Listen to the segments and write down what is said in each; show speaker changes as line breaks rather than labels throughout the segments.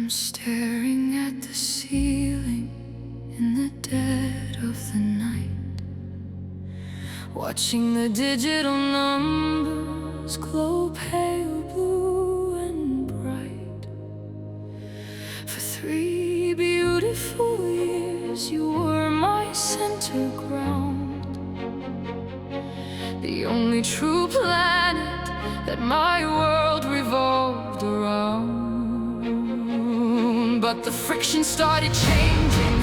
Staring at the ceiling in the dead of the night, watching the digital numbers glow pale blue and bright. For 3 beautiful years you were my center ground, the only true planet that my world revolved around. But the friction started changing,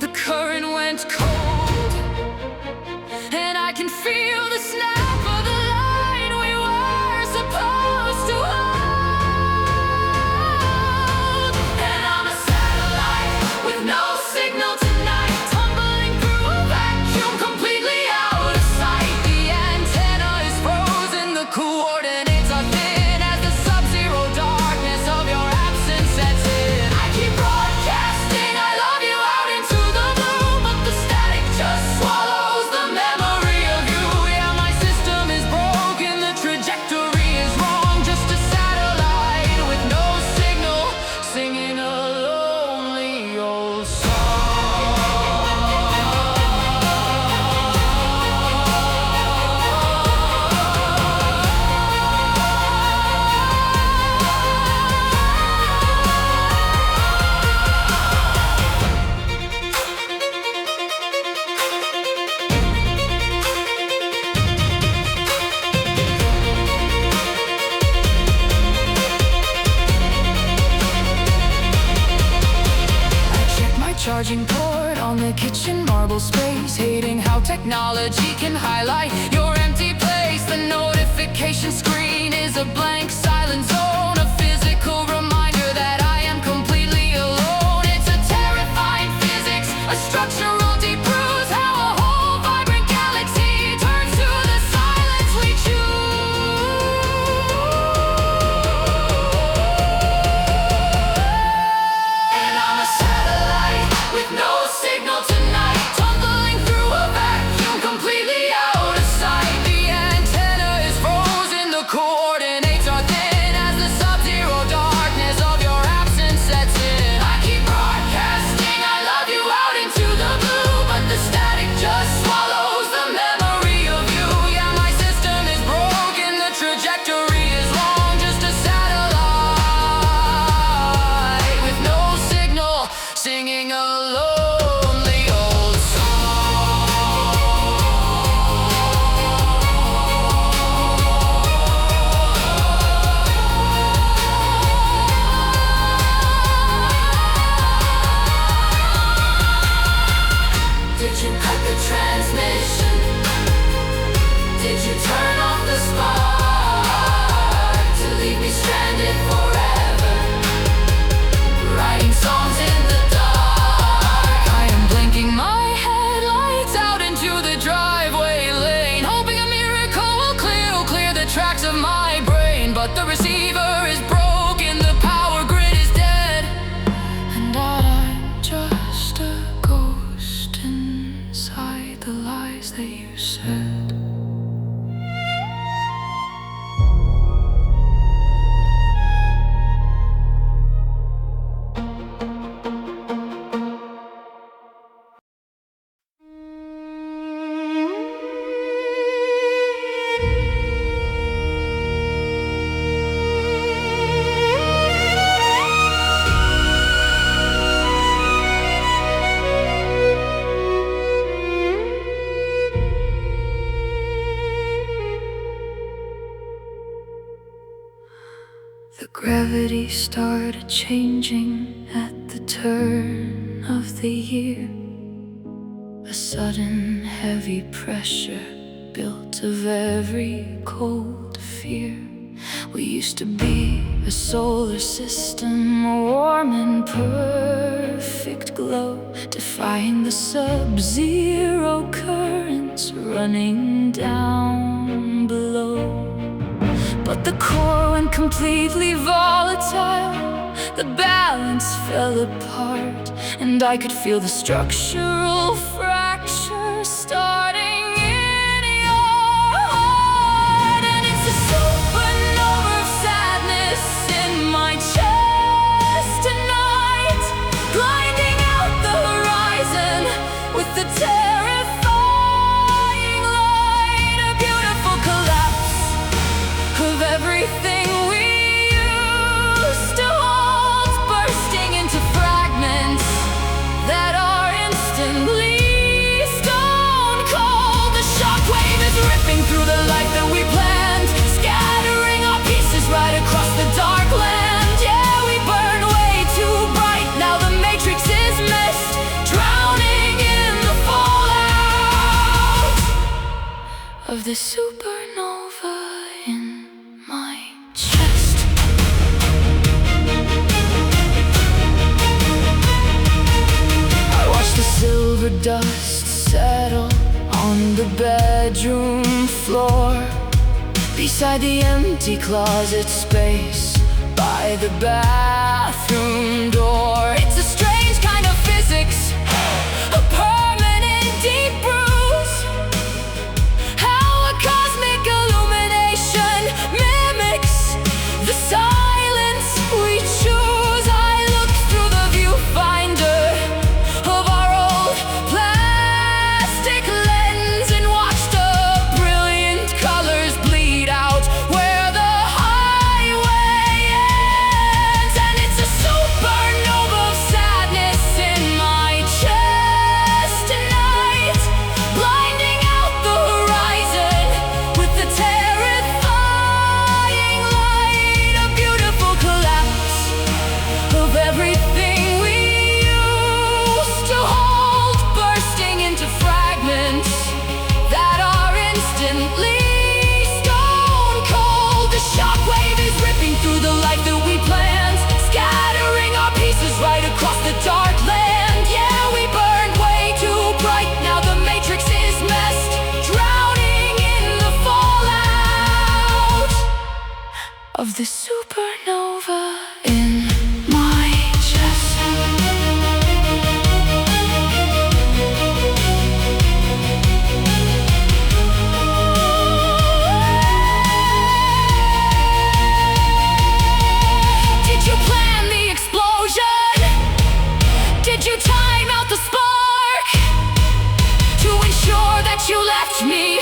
the current went cold, and I can feel the snap of the line we were supposed to hold. And I'm a satellite with no signal tonight, tumbling through a vacuum completely out of sight. The antenna is frozen, the coordinates are thin as the sub-zero darkness of your sets in. I keep broadcasting I love you out into the blue, but the static just swallows the memory of you. Yeah, my system is broken, the trajectory is wrong. Just a satellite with no signal, singing a lonely old charging port on the kitchen marble space, hating how technology can highlight your empty place. The notification screen is a blank silent zone, a physical reminder that I am completely alone. It's a terrifying physics, a structural deep bruise, how a whole vibrant galaxy turns to the silence we choose. And I'm a satellite with no signal tonight, tumbling through a vacuum completely out of sight. The antenna is frozen, the coordinates are thin as the sub-zero darkness of your absence sets in. I keep broadcasting I love you out into the blue, but the static just swallows the memory of you. Yeah, my system is broken, the trajectory is wrong. Just a satellite with no signal, singing a lonely old Did you cut the transmission? Did you turn off the spark to leave me stranded forever, writing songs in the dark? I am blinking my headlights out into the driveway lane, hoping a miracle will clear the tracks of my brain. But the receiver is broken, the power grid is dead, and I'm just a ghost inside the lies that you said. The gravity started changing at the turn of the year. A sudden heavy pressure built of every cold fear. We used to be a solar system, a warm and perfect glow, defying the sub-zero currents running down below. But the core went completely volatile, the balance fell apart, and I could feel the structural fracture starting in your heart. And it's a supernova of sadness in my chest. tumbling through the life that we planned, scattering our pieces right across the dark land. Yeah, we burn way too bright, now the matrix is missed, drowning in the fallout of the supernova in my chest. I watch the silver dust settle on the bedroom floor, beside the empty closet space by the bathroom door. It's a strange kind of physics, a permanent deep bruise. How a cosmic illumination mimics the silence we choose. I look through the viewfinder of our old plastic lens and watch the brilliant colors bleed out where the highway ends. And it's a supernova of sadness in my chest tonight, blinding out the horizon with the terrifying light. A beautiful collapse of everything we used to hold, bursting into fragments that are instantly stone cold. The shockwave is ripping through the life that we planned, scattering our pieces right across the dark land. Yeah, we burned way too bright, now the matrix is messed, drowning in the fallout of the supernova in my chest. Did you plan the explosion? Did you time out the spark to ensure that you left me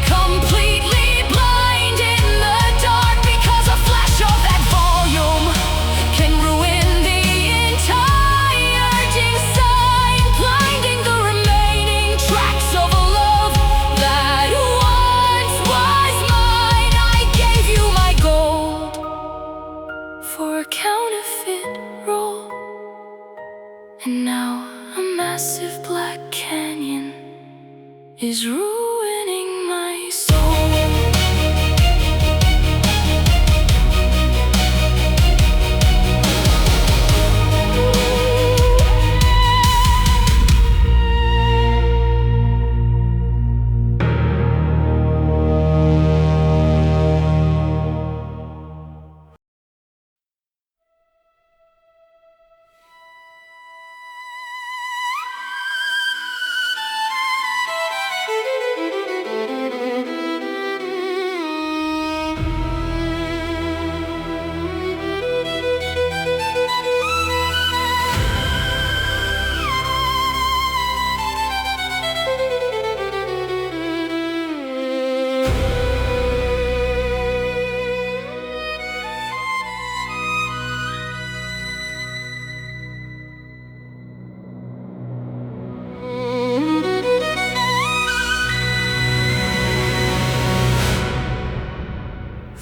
completely blind in the dark? Because a flash of that volume can ruin the entire design, blinding the remaining tracks of a love that once was mine. I gave you my gold for a counterfeit role, and now a massive black canyon is ruining my soul.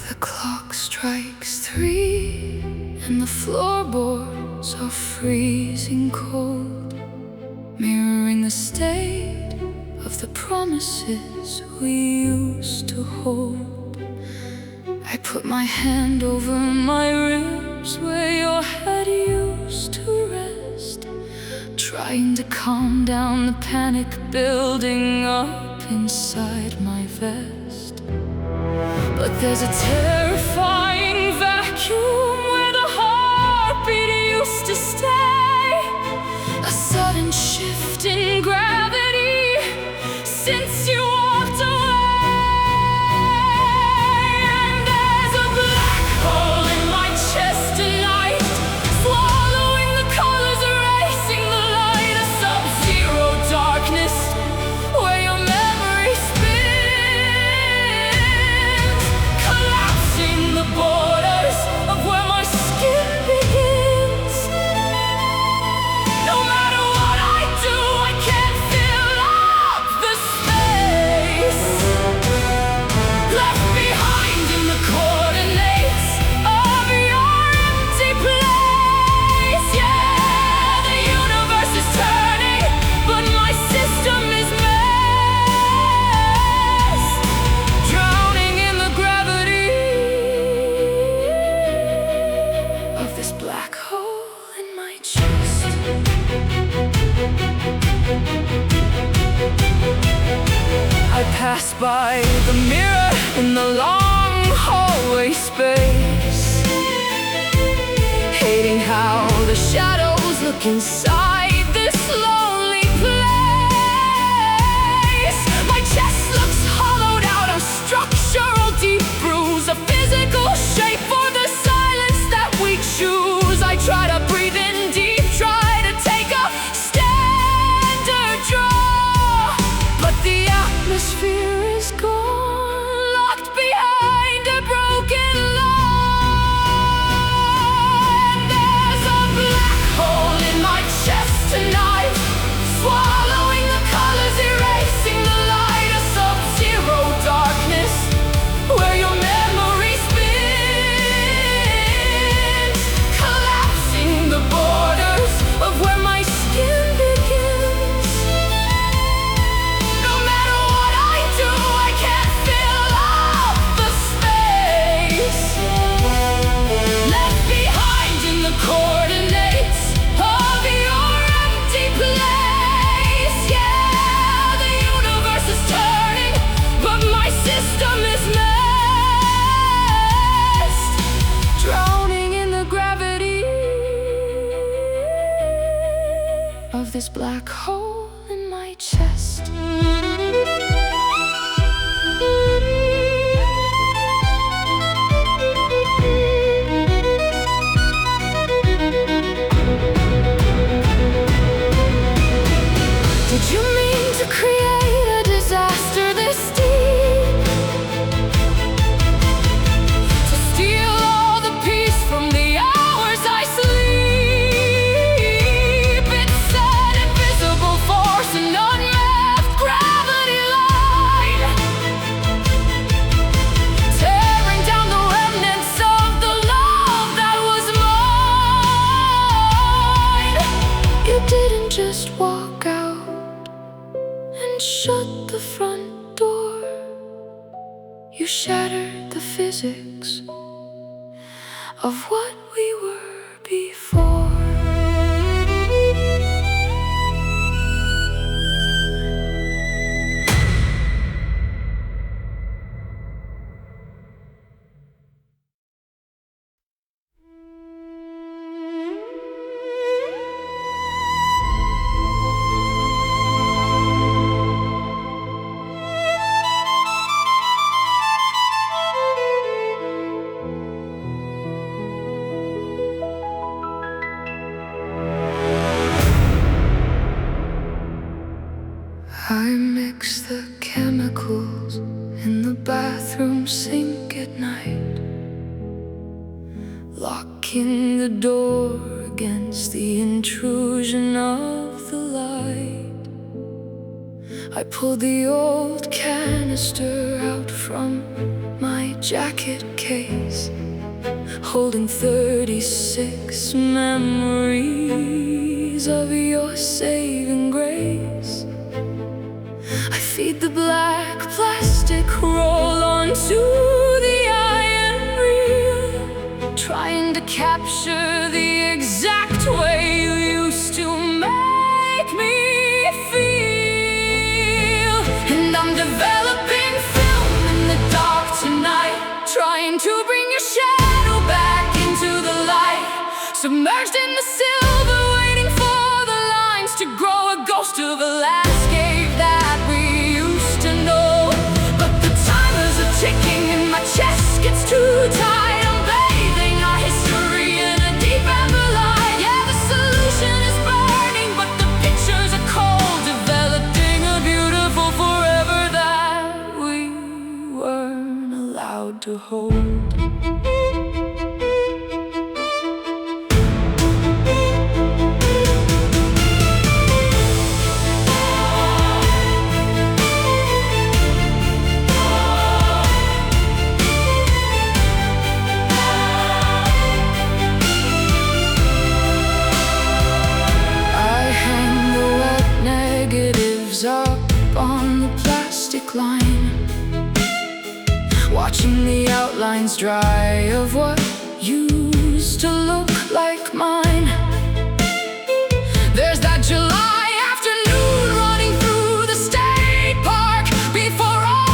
The clock strikes 3 and the floorboards are freezing cold, mirroring the state of the promises we used to hold. I put my hand over my ribs where your head used to rest, trying to calm down the panic building up inside my vest. But there's a terrifying vacuum where the heartbeat used to stay, a sudden shift in gravity since you walked away. And there's a black hole in my chest tonight, swallowing the colors, erasing the light. A sub-zero darkness where your memory spins, collapsing the borders of where my skin begins. No matter what I do, I can't fill up the space. pass by the mirror in the long hallway space, hating how the shadows look inside this lonely place. My chest looks hollowed out, a structural deep bruise, a physical shape for the silence that we choose. I try to breathe in deep, try to take a standard draw, but the atmosphere is gone, locked behind a broken line. There's a black hole in my chest tonight, swallowing the colors, erasing the light. A sub-zero darkness where your memory spins, collapsing the borders of where my skin begins. No matter what I do, I can't fill up the space left behind in the coordinates of your empty place. Yeah, the universe is turning, but my system is messed, drowning in the gravity of this black hole in my chest. Did you mean to create a disaster this deep, to steal all the peace from the hours I sleep? It's an invisible force, an unmapped gravity line, tearing down the remnants of the love that was mine. You didn't just walk out and shut the front door, you shattered the physics of what we were before. I mix the chemicals in the bathroom sink at night, locking the door against the intrusion of the light. I pull the old canister out from my jacket case, holding 36 memories of your saving grace. I feed the black plastic roll onto the iron reel, trying to capture the exact way you used to make me feel. And I'm developing film in the dark tonight, trying to bring your shadow back into the light, submerged in the silver, waiting for the lines to grow, a ghost of a landscape that we used to know. But the timers are ticking and my chest gets too tight. I'm bathing our history in a deep amber light. Yeah, the solution is burning, but the pictures are cold, developing a beautiful forever that we weren't allowed to hold. Up on the plastic line, watching the outlines dry of what used to look like mine. There's that July afternoon running through the state park before all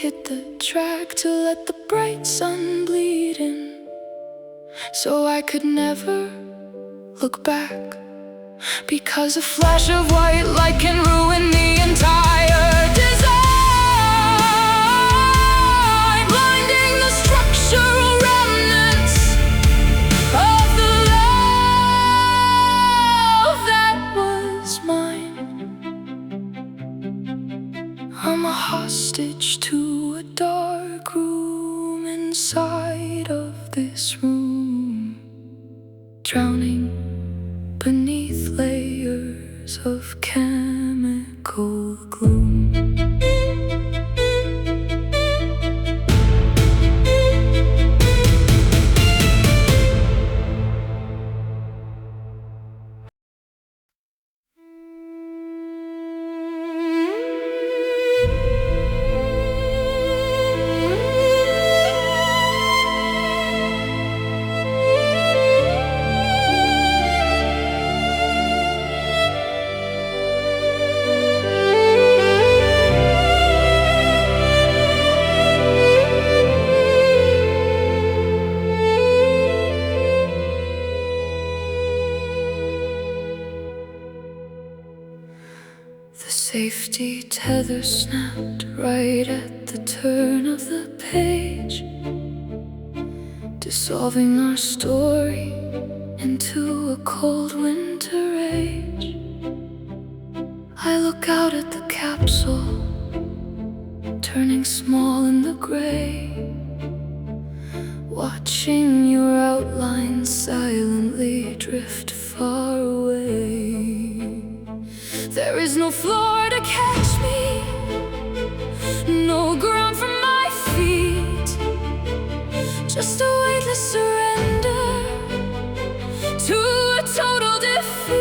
hit the track to let the bright sun bleed in, so I could never look back, because a flash of white light can ruin the entire design, blinding the structural remnants of the love that was mine. I'm a hostage to a dark room inside of this room, drowning beneath layers of chemical gloom. The safety tether snapped right at the turn of the page, dissolving our story into a cold winter age. I look out at the capsule, turning small in the gray, watching your outlines silently drift far away. There is no floor to catch me, no ground for my feet, just a weightless surrender to a total defeat.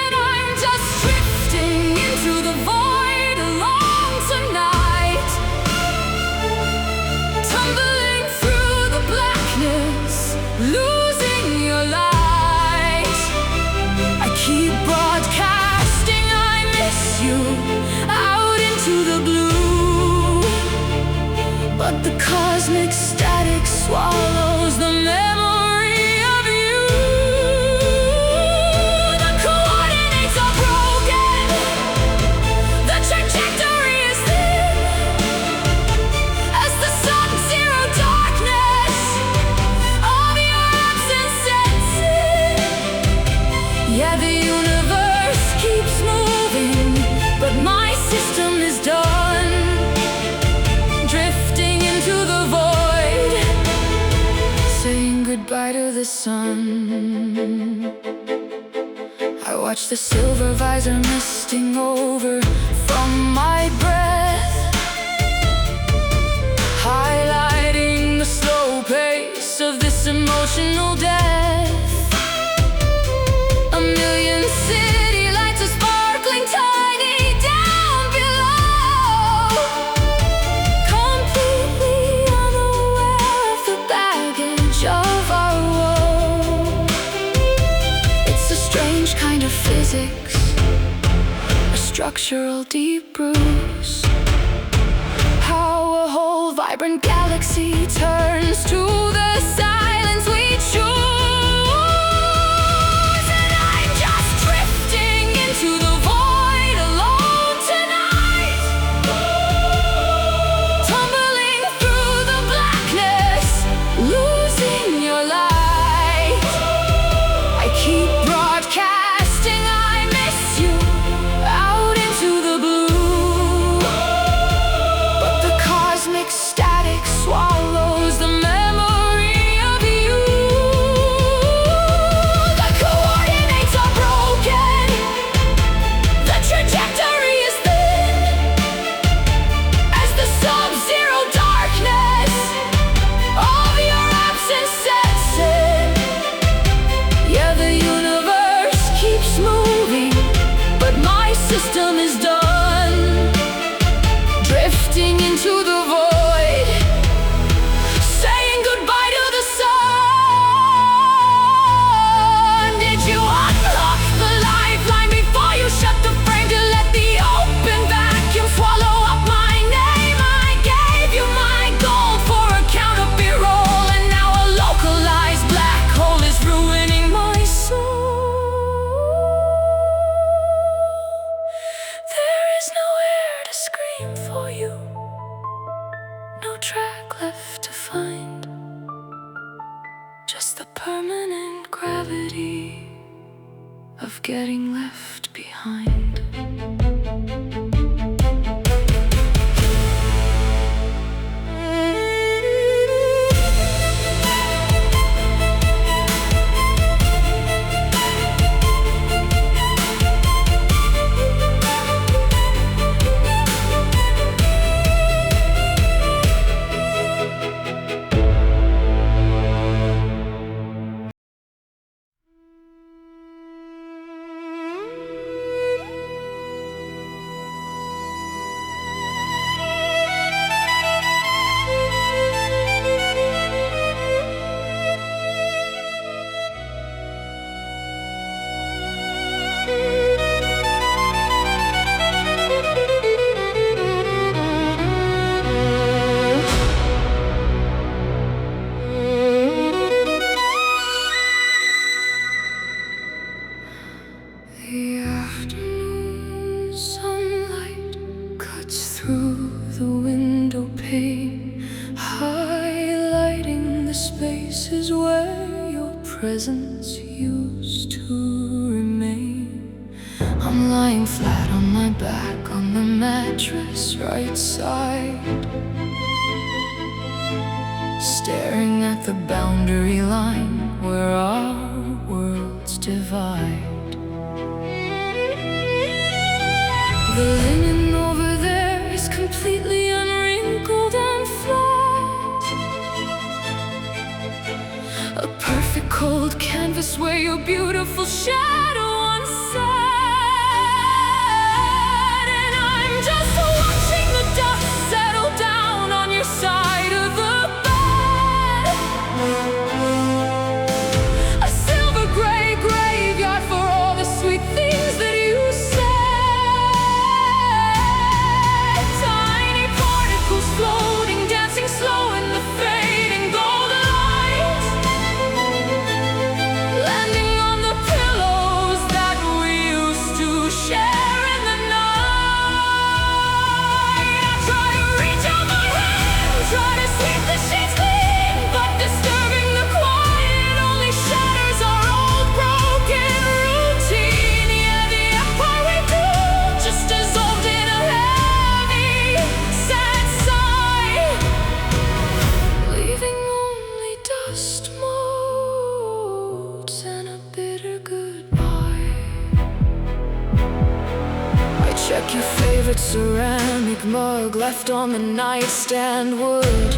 And I'm just drifting into the void alone tonight, tumbling through the blackness, losing your light. Keep broadcasting, I miss you, out into the blue, but the cosmic static swallows the memory of you. The coordinates are broken, the trajectory is thin, as the sun's zero darkness of your absence sets in. Yeah, the universe keeps moving, but my system is done, drifting into the void, saying goodbye to the sun. I watch the silver visor misting over from my breath, highlighting the slow pace of this emotional death. A million city lights are sparkling tiny down below, completely unaware of the baggage of our woe. It's a strange kind of physics, a structural deep bruise, how a whole vibrant galaxy turns to the silence we choose. To the void alone tonight, tumbling through the blackness, losing your light. I keep broadcasting, I miss you, out into the blue, but the cosmic static swallows the memory of of getting left behind. The afternoon sunlight cuts through the window pane, highlighting the spaces where your presence used to remain. I'm lying flat on my back on the mattress, right side, staring at the boundary line where our worlds divide. The linen over there is completely unwrinkled and flat, a perfect cold canvas where your beautiful shadow once sat. And I'm just watching the dust settle down on your side of the bed, a silver gray graveyard for all the sweet things that you said. Floating, dancing slow in the fading golden light, landing on the pillows that we used to share in the night. I try to reach out my hand, try to sweep the sheets clean, but disturbing the quiet only shatters our old broken routine. Yeah, the empire we built just dissolved in a heavy, sad sigh, leaving only dust motes and a bitter goodbye. I check your favorite ceramic mug left on the nightstand wood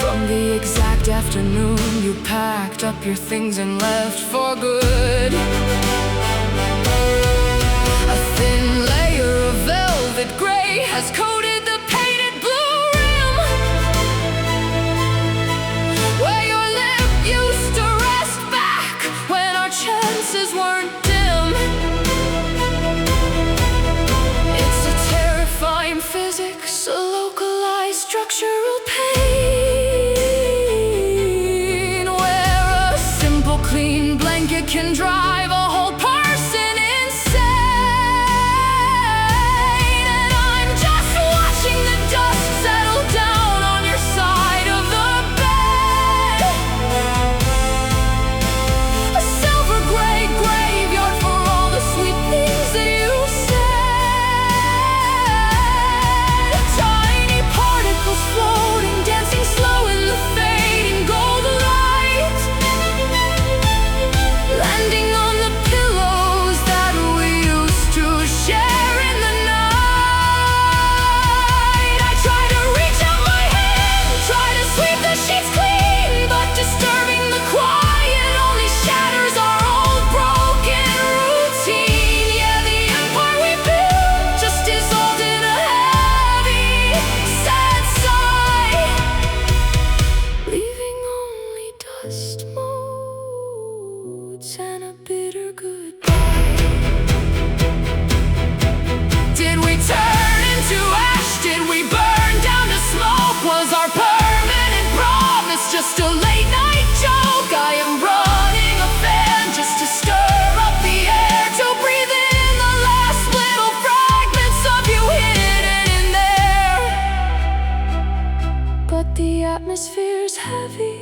from the exact afternoon you packed up your things and left for good. A thin layer of velvet gray has coated the painted blue rim where your lip used to rest back when our chances weren't dim. It's a terrifying physics, a localized structural pain where a simple clean blanket can drive a whole person insane. And I'm just watching the dust settle down on your side of the bed, a silver gray graveyard for all the sweet things that you said. Tiny particles floating, dancing slow in the fading golden light, landing on the pillows that we used to share in the night. I try to reach out my hand, try to sweep the sheets clean, but disturbing the quiet only shatters our old broken routine. Yeah, the empire we built just dissolved in a heavy, sad sigh, leaving only dust motes and a bitter goodbye. Did we turn into ash? Did we burn down to smoke? Was our permanent promise just a late night joke? I am running a fan just to stir up the air, to breathe in the last little fragments of you hidden in there. But the atmosphere's heavy,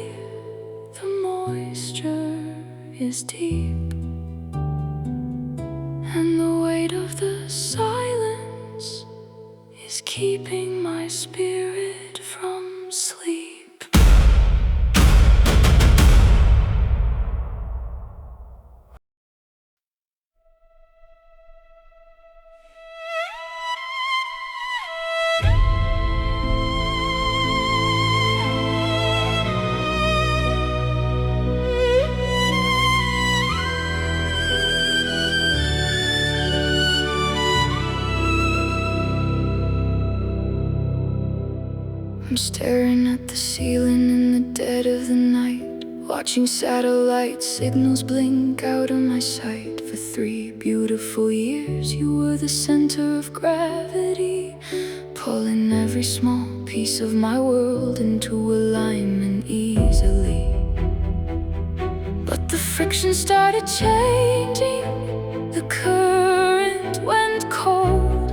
the moisture is deep, and the weight of the silence is keeping my spirit from sleep. I'm staring at the ceiling in the dead of the night, watching satellite signals blink out of my sight. For 3 beautiful years you were the center of gravity, pulling every small piece of my world into alignment easily. But the friction started changing, the current went cold,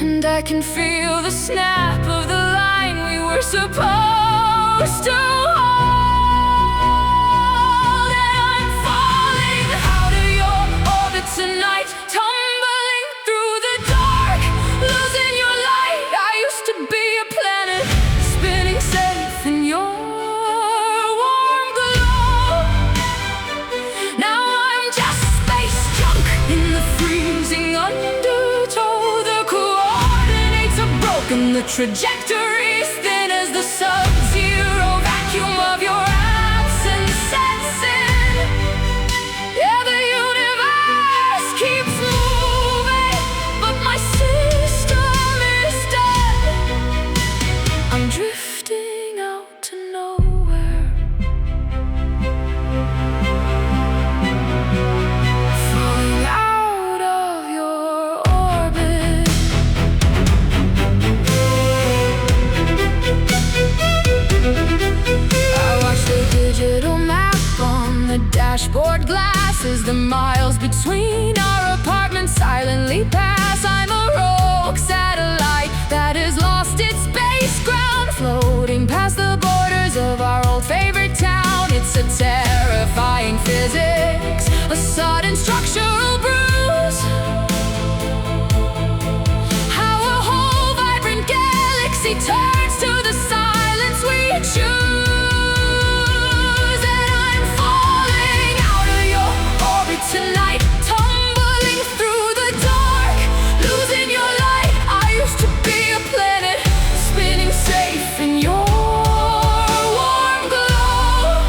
and I can feel the snap of the line we were supposed to hold. And I'm falling out of your orbit tonight, tumbling through the dark, losing your light. I used to be a planet, spinning safe in your warm glow. Now I'm just space junk in the freezing undertow. The trajectory's thin as the sub-zero vacuum of your absence sets in. Yeah, the universe keeps moving, but my system is dead. I'm drifting out to nowhere, falling out of your orbit. Dashboard glass as the miles between our apartments silently pass. I'm a rogue satellite that has lost its base ground, floating past the borders of our old favorite town. It's a terrifying physics, a sudden structural bruise. How a whole vibrant galaxy turns to the silence we choose. Tonight, tumbling through the dark, losing your light. I used to be a planet, spinning safe in your warm glow.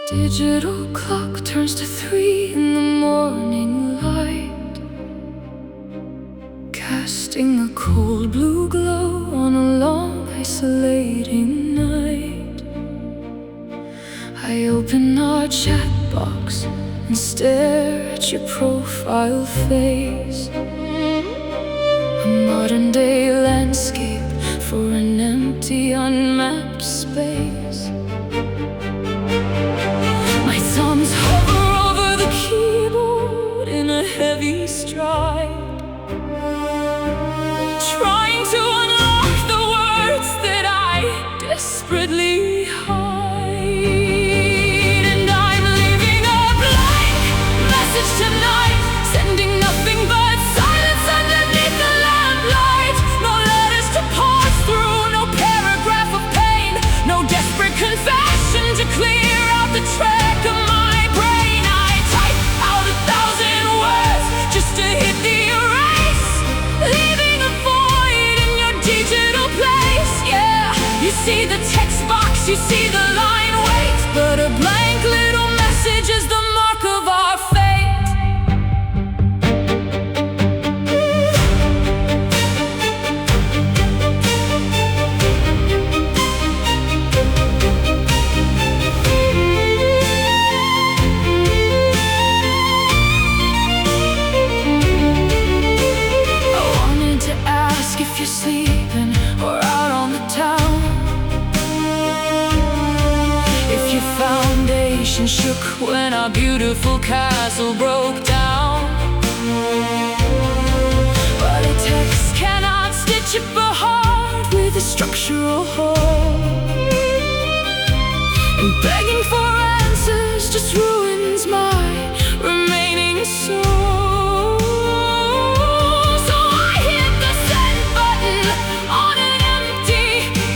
Digital clock turns to 3 in the morning light, casting a cold blue glow on a long isolating night. I open our chat box and stare at your profile face, a modern day landscape for an empty unmapped space. My thumbs hover over the keyboard in a heavy stride, trying to unlock the words that I desperately hide. And I'm leaving a blank message tonight, sending nothing but silence underneath the lamplight. No letters to parse through, no paragraph of pain, no desperate confession to clear out the track of my brain. I type out 1,000 words just to hit the erase, leaving a void in your digital place. Yeah, you see the text box, you see the line waits, but a blank little message is the mark of our fate. I wanted to ask if you're sleeping or out on the town, if your foundation shook when our beautiful castle broke down. But a text cannot stitch up a heart with a structural hole, and begging for answers just ruins my remaining soul. So I hit the send button on an empty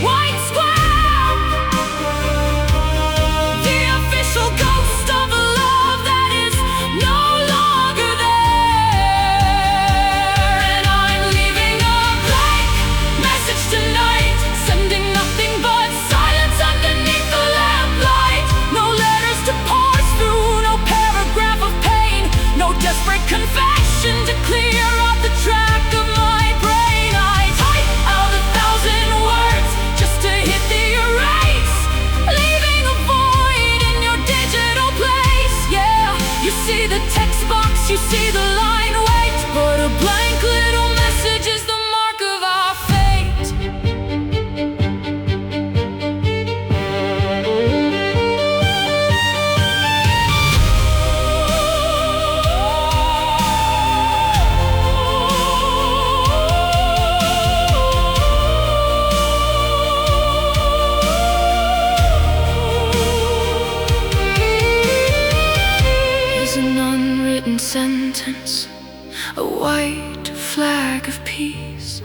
white square, the official ghost of a love that is no longer there. And I'm leaving a blank message tonight, sending nothing but silence underneath the lamplight. No letters to parse through, no paragraph of pain, no desperate confession to clear out the track of my brain. I type out 1,000 words just to hit the erase, leaving a void in your digital place. Yeah, you see the text box, you see the line wait, but a blank little message is the mark of our fate. Is an unwritten sentence, a white flag of peace,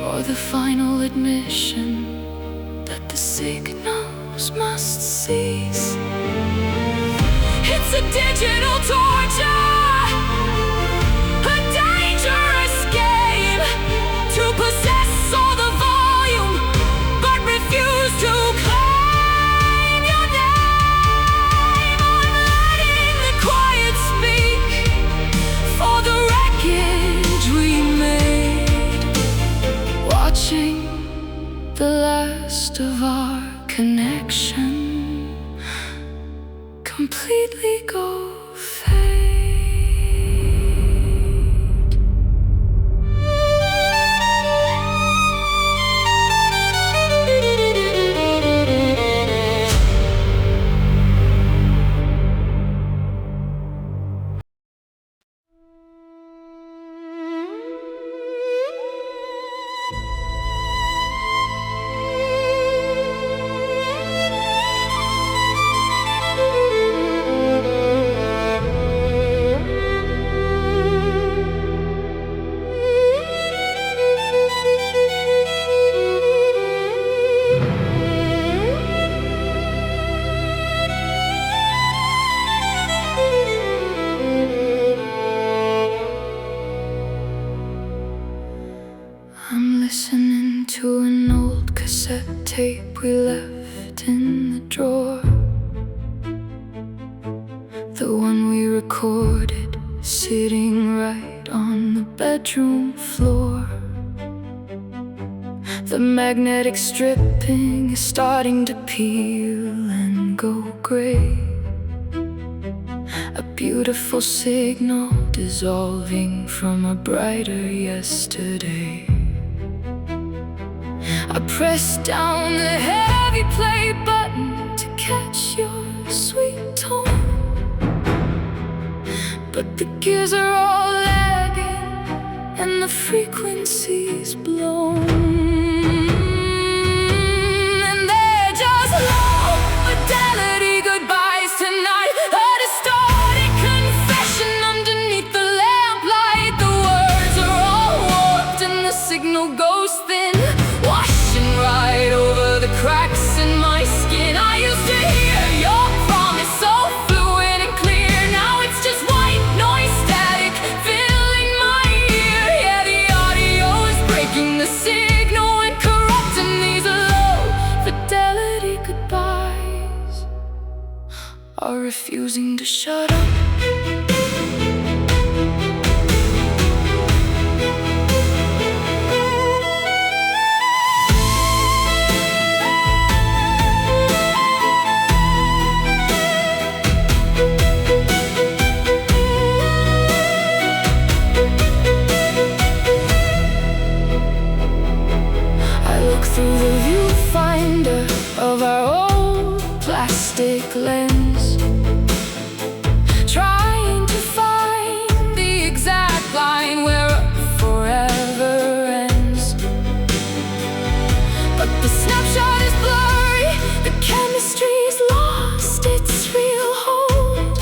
or the final admission that the signals must cease? It's a digital torture, a dangerous game, to possess all the volume but refuse to claim your name. I'm letting the quiet speak for the wreckage we made, watching the last of our connection completely go fade. listening to an old cassette tape we left in the drawer. bedroom floor. The magnetic stripping is starting to peel and go gray. A beautiful signal dissolving from a brighter yesterday. I pressed down the heavy play button to catch your sweet tone, but the gears are all lagging and the frequency's blown. And they're just low fidelity goodbyes tonight. A distorted confession underneath the lamplight. The words are all warped and the signal goes thin, washing right over the cracks in my skin. I used to hear your promise so fluid and clear. Now it's just white noise static filling my ear. Yeah, the audio is breaking the signal and corrupting these low fidelity goodbyes are refusing to shut up. Through the viewfinder of our old plastic lens, trying to find the exact line where forever ends. But the snapshot is blurry, the chemistry's lost its real hold,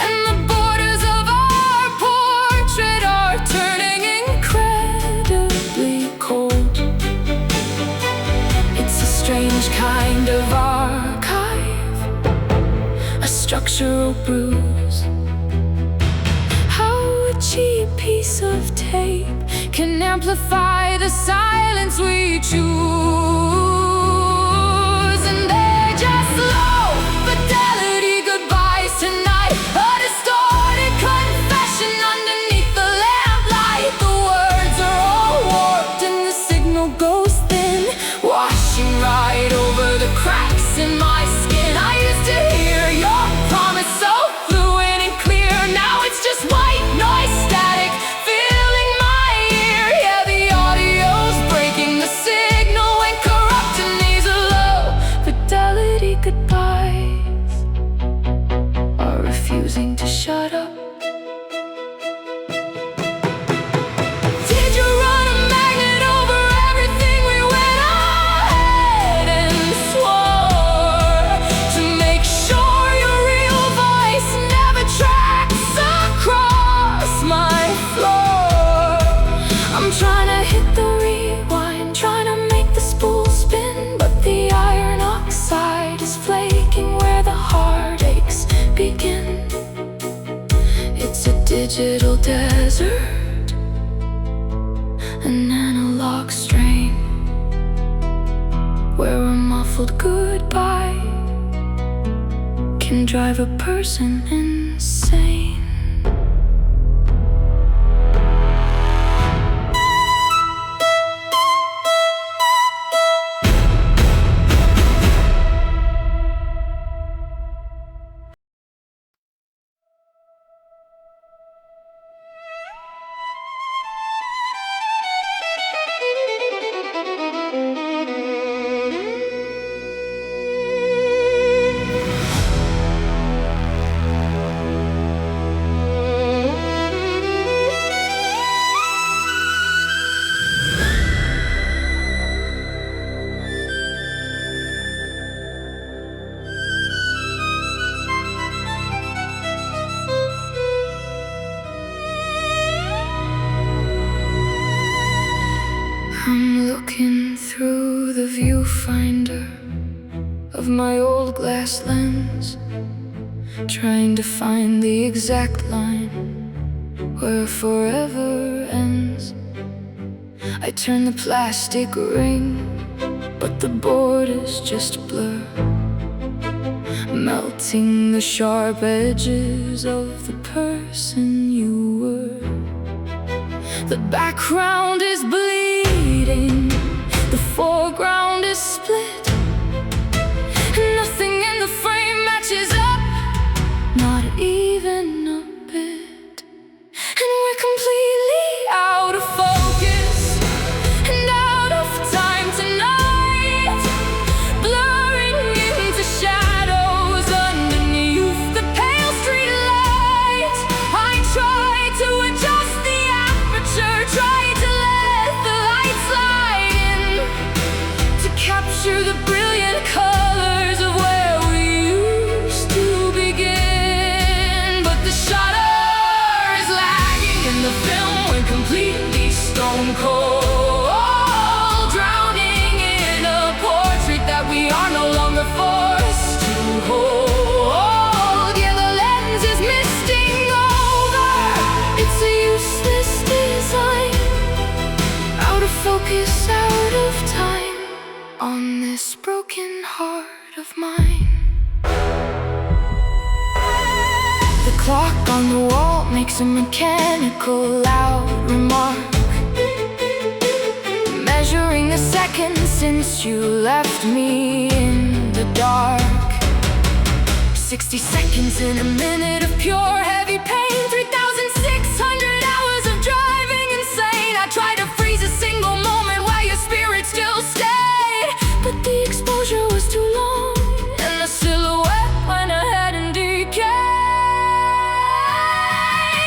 and the borders of our portrait are turning incredibly cold. Strange kind of archive, a structural bruise. How a cheap piece of tape can amplify the silence we choose. And they're just low fidelity goodbyes tonight. A distorted confession underneath the lamplight. The words are all warped and the signal goes thin, washing right over the cracks in my skin. I used to hear your promise so fluid and clear. Now it's just white noise static filling my ear. Yeah, the audio's breaking the signal and corrupting these low fidelity goodbyes are refusing to shut up. Trying to hit the rewind, trying to make the spool spin, but the iron oxide is flaking where the heartaches begin. It's a digital desert, an analog strain, where a muffled goodbye can drive a person insane. I'm looking through the viewfinder of my old glass lens, trying to find the exact line where forever ends. I turn the plastic ring, but the borders just blur, melting the sharp edges of the person you were. background is bleeding, the foreground is split, and nothing in the frame matches up, not even a bit. And we're completely out of focus and out of time tonight, blurring into shadows underneath the pale street light. I tried to adjust the aperture, tried to let the light slide in, to capture the brilliant colors of where we used to begin. But the shutter is lagging and the film went completely stone cold, drowning in a portrait that we are no longer forced to hold. Yeah, the lens is misting over, it's a useless design, out of focus, out of time, on this broken heart of mine. The clock on the wall makes a mechanical loud remark, measuring the seconds since you left me in the dark. 60 seconds in a minute of pure heavy pain, 3,600 hours of driving insane. I tried to freeze a single moment while your spirit still stayed, but the exposure was too long and the silhouette went ahead and decayed.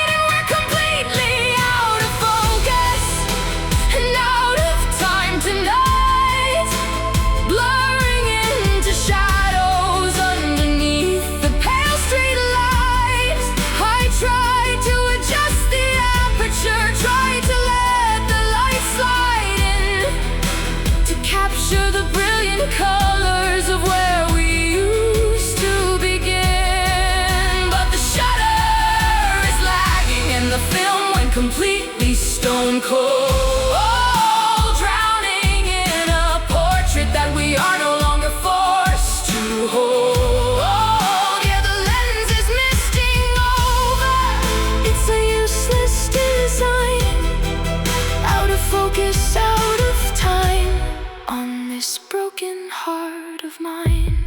And we're completely out of focus and out of time tonight, blurring into shadows underneath the pale street lights. I tried to adjust the aperture, tried to let the light slide in, to capture the brilliant colors of where we used to begin. But the shutter is lagging and the film went completely stone cold, drowning in a portrait that we are no longer forced to hold. Yeah, the lens is misting over, it's a useless design, out of focus, out of time, on this broken heart of mine.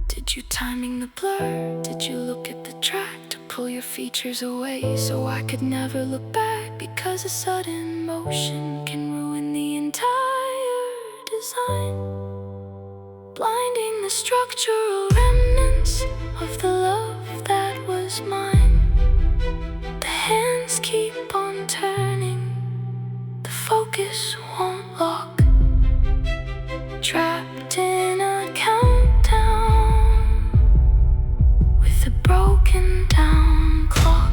Did you timing the blur? Did you look at the track to pull your features away so I could never look back? Because a sudden motion can ruin the entire design, blinding the structural remnants of the love that was mine. The hands keep on turning, the focus won't lock, trapped in a countdown with a broken down clock.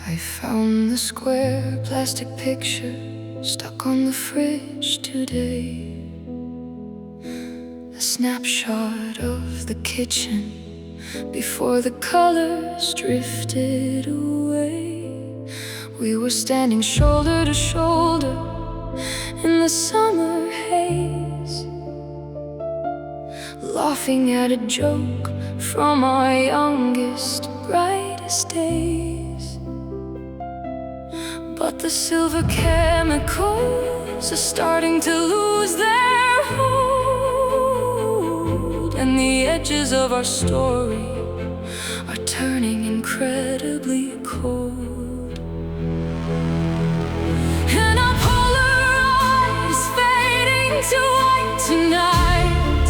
I found the square plastic picture stuck on the fridge today, a snapshot of the kitchen before the colors drifted away. We were standing shoulder to shoulder in the summer haze, laughing at a joke from our youngest, brightest days. But the silver chemicals are starting to lose their hold, and the edges of our story are turning incredibly cold. And our polar eyes fading to white tonight,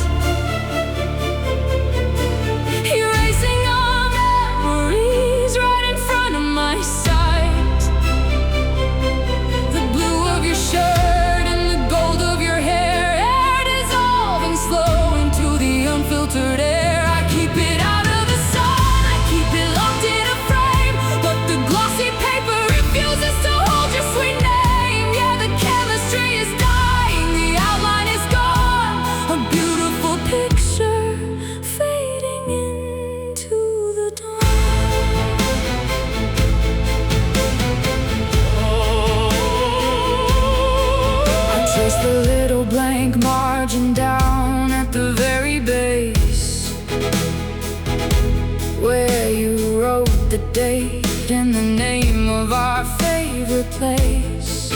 the date and the name of our favorite place.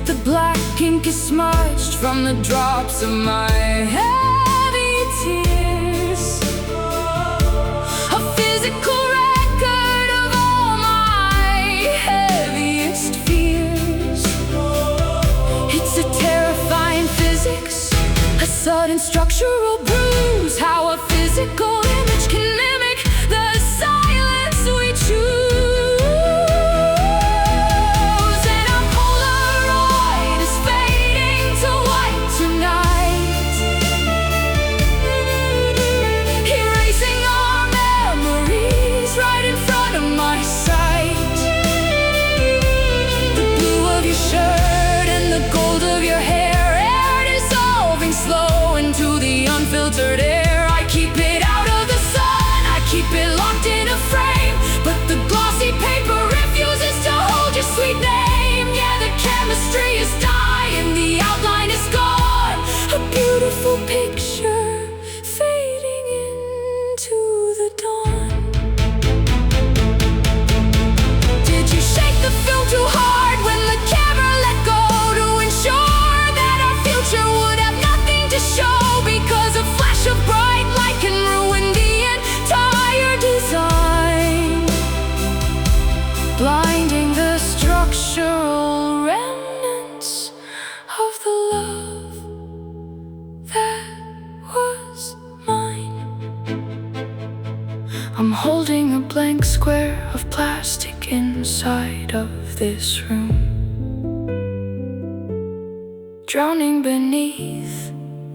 The black ink is smudged from the drops of my heavy tears. A physical record of all my heaviest fears. It's a terrifying physics, a sudden structural bruise. How a physical image can mimic the silence we choose. And our Polaroid is fading to white tonight, erasing our memories right in front of my sight. The blue of your shirt and the gold of your hair, air dissolving slow into the unfiltered air. I keep it out of the sun, I keep it locked in a frame, but the glossy paper refuses to hold your sweet name. Yeah, the chemistry is dying, the outline is gone. A beautiful picture fading into the dawn. Did you shake the film too hard when the camera let go to ensure that our future would have nothing to show? Because a flash of bright light can ruin the entire design, blinding the structural remnants of the love that was mine. I'm holding a blank square of plastic inside of this room, drowning beneath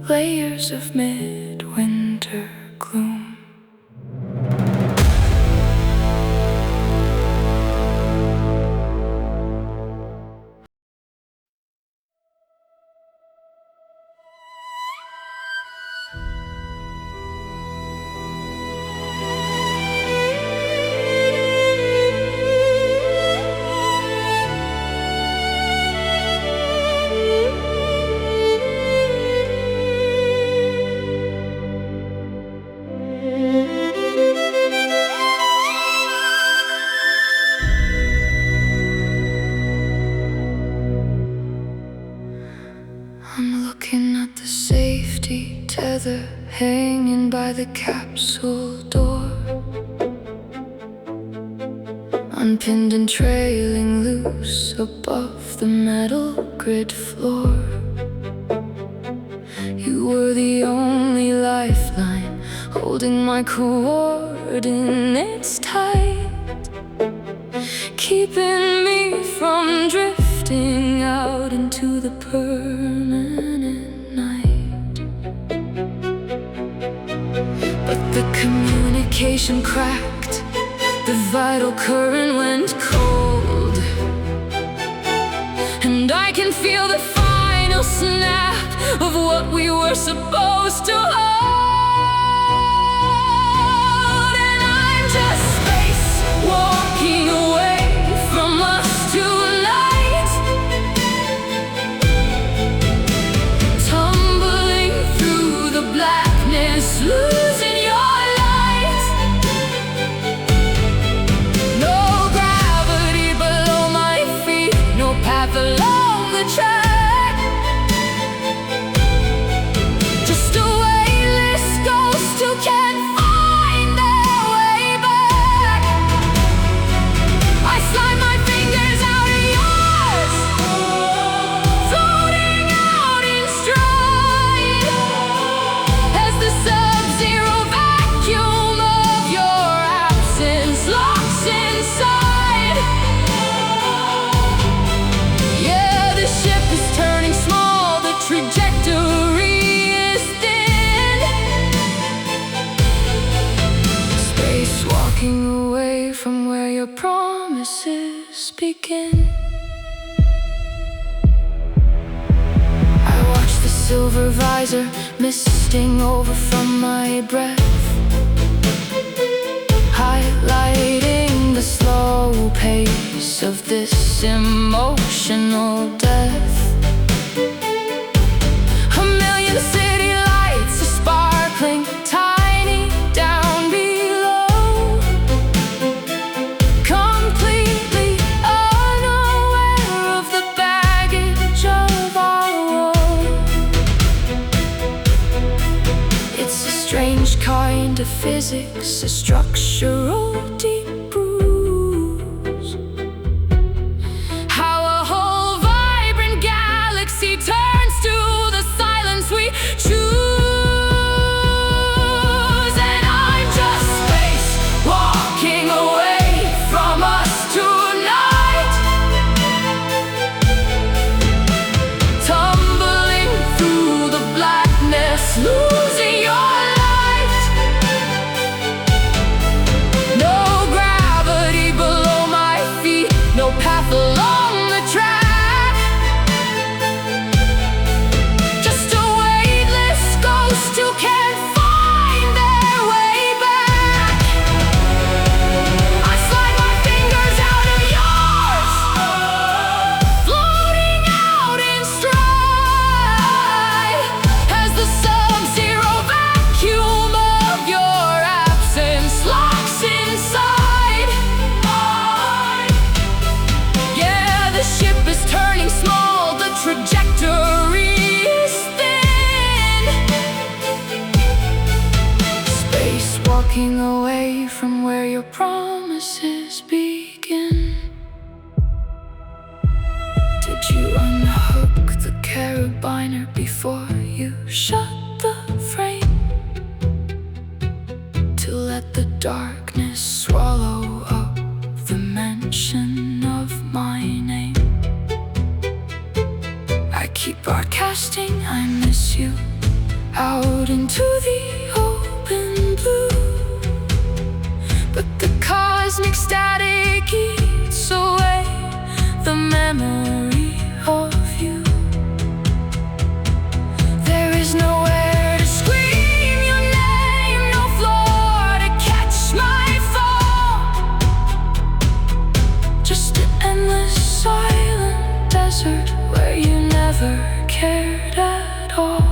layers of midwinter gloom. I'm looking at the safety tether hanging by the capsule door, unpinned and trailing loose above the metal grid floor. You were the only lifeline holding my coordinates tight, keeping me from drifting out into the permanent night. But the communication cracked, the vital current went cold, and I can feel the final snap of what we were supposed to hold. And I'm just space walking away from us tonight, tumbling through the blackness, losing your light. No gravity below my feet, no path along the track, just a weightless ghost who can't find their way back. I slide my fingers out of yours, floating out in stride, as the sub-zero vacuum of your absence locks inside. Yeah, the ship is turning small, the trajectory is thin. Space walking away from where your promises begin. I watch the silver visor misting over from my breath, highlighting the slow pace of this emotional death. A million city lights are sparkling, tiny down below, physics, a structural deep bruise. How a whole vibrant galaxy turns to the silence we choose. And I'm just space walking away from us tonight, tumbling through the blackness, losing your light. No gravity below my feet, no path along the track, just a weightless ghost who can't find their way back. I slide my fingers out of yours, floating out in stride, as the sub-zero vacuum of your absence locks inside. Yeah, the ship is turning small, the trajectory is thin. Space walking away from where your promises begin. Did you unhook the carabiner before you shut the frame, to let the darkness swallow up the mention of my name? I keep broadcasting I miss you out into the open blue, but the cosmic static eats away the memory of you. There is nowhere to scream your name, no floor to catch my fall, just an endless silent desert where you never cared at all.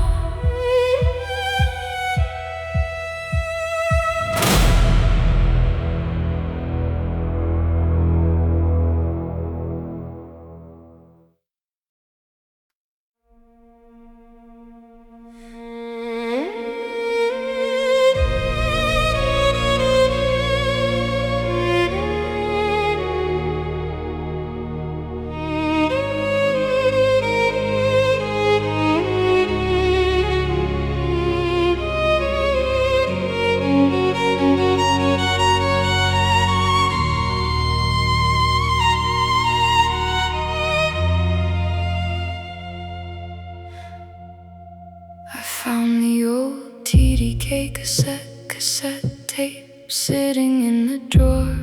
I found the old TDK cassette tape sitting in the drawer,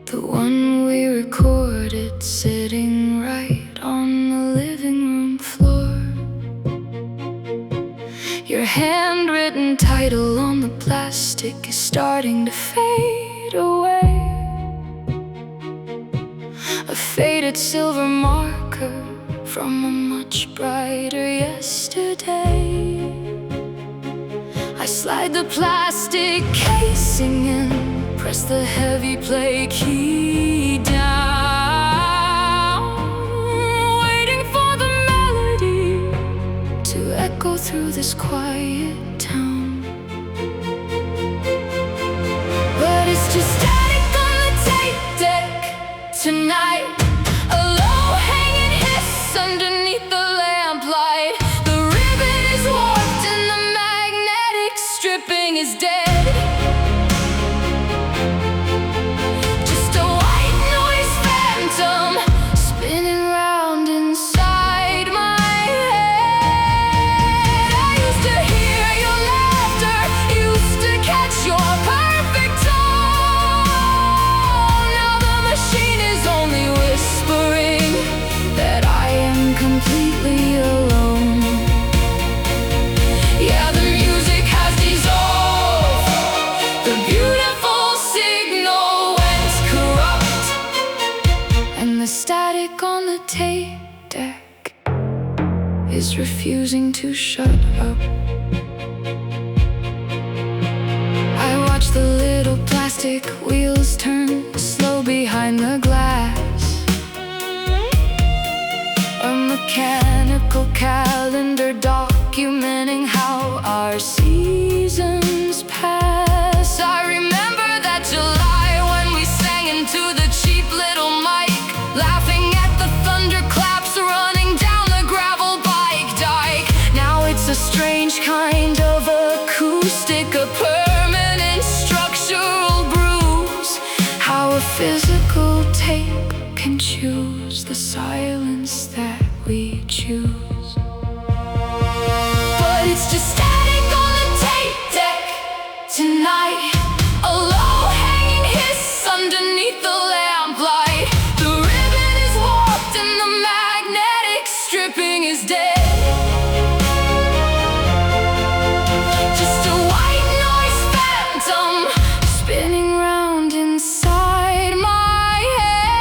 the one we recorded sitting right on the living room floor. Your handwritten title on the plastic is starting to fade away, a faded silver marker from a much brighter yesterday. I slide the plastic casing in, press the heavy play key down, waiting for the melody to echo through this quiet town. But it's just static on the tape deck tonight, a low-hanging hiss underneath the lamplight. The ribbon is warped and the magnetic stripping is dead. Just a white noise phantom spinning round inside my head. I used to hear your laughter, used to catch your perfect tone. Now the machine is only whispering that I am completely alone. Yeah, the music has dissolved, the beautiful signal went corrupt, and the static on the tape deck is refusing to shut up. I watch the little plastic wheels turn slow behind the glass, a mechanical calendar documenting how our seasons Physical tape can choose the silence that we choose, but it's just static on the tape deck tonight. A low-hanging hiss underneath the lamplight. The ribbon is warped and the magnetic stripping is dead. Just a white noise phantom spinning round inside my head.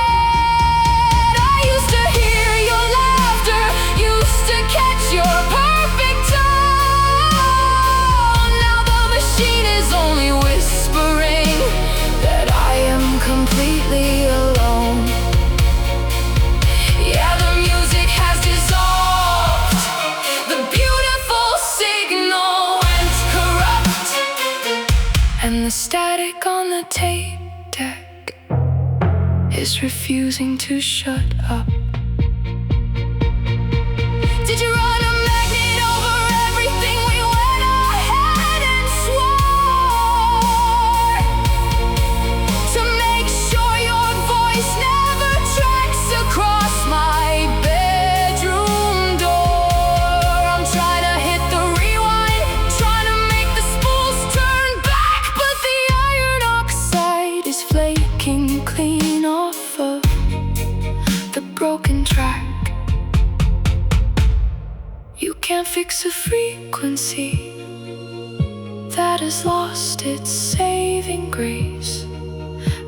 I used to hear your laughter, used to catch your perfect tone. Now the machine is only whispering that I am completely alone. Yeah, the music has dissolved. The beautiful signal went corrupt, and the static on the tape deck is refusing to shut up. Did you run a magnet over everything? We went ahead and swore to make sure your voice never tracks across my bedroom door. I'm trying to hit the rewind, trying to make the spools turn back, but the iron oxide is flaking clean off of the broken track. You can't fix a frequency that has lost its saving grace,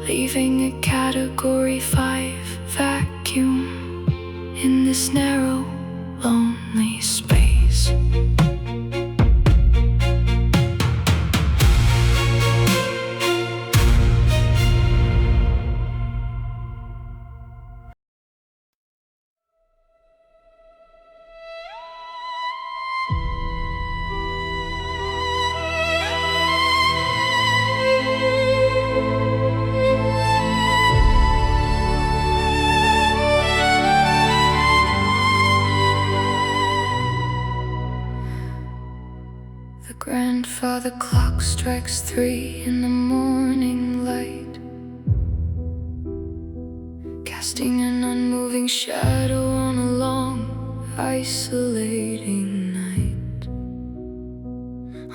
leaving a category 5 vacuum in this narrow, lonely space. The grandfather clock strikes 3 in the morning light, casting an unmoving shadow on a long, isolating night.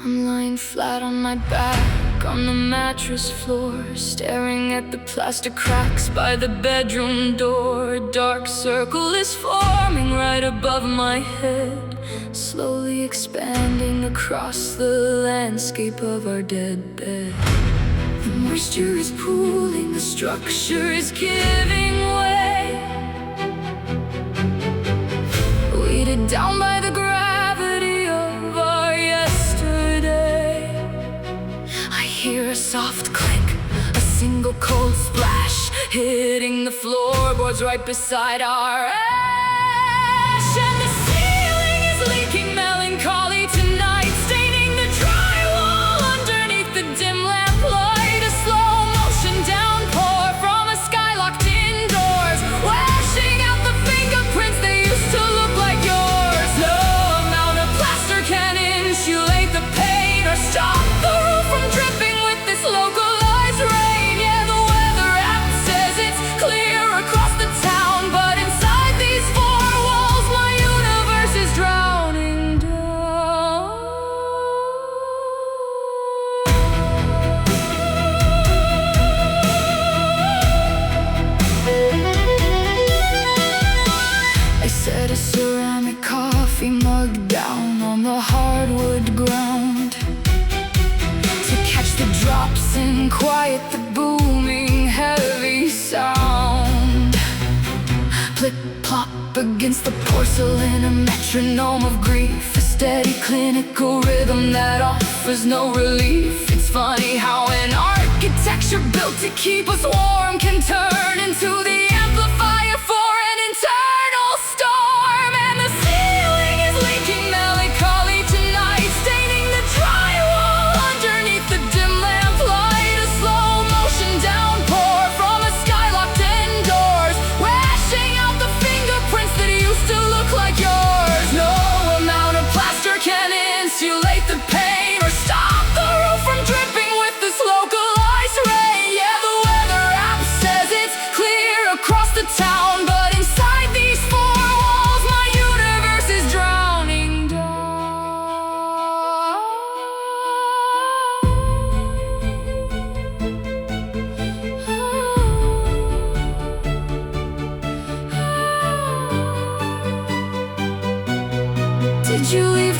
I'm lying flat on my back on the mattress floor, staring at the plastic cracks by the bedroom door. A dark circle is forming right above my head, slowly expanding across the landscape of our dead bed. The moisture is pooling, the structure is giving way, weighted down by the gravity of our yesterday. I hear a soft click, a single cold splash hitting the floorboards right beside our ash, and the ceiling is leaking melancholy tonight, staining the drywall underneath the dim lamplight. A slow motion downpour from a sky locked indoors, washing out the fingerprints that used to look like yours. No amount of plaster can insulate the pain or stop the roof from dripping with this localized rain. Yeah, the weather app says it's clear across the town, but inside these four walls my universe is drowning down. I set a ceramic coffee mug down on the hardwood ground to catch the drops and quiet the booming heavy sound. Plip-plop against the porcelain, a metronome of grief, a steady clinical rhythm that offers no relief. It's funny how an architecture built to keep us warm can turn into the amplifier for an internal storm. And the ceiling is leaking melancholy tonight, staining the drywall underneath the dim lamplight. A slow motion downpour from a sky locked indoors, washing out the fingerprints that used to look like yours. No amount of plaster can insulate the pain or stop the roof from dripping with this localized rain. Yeah, the weather app says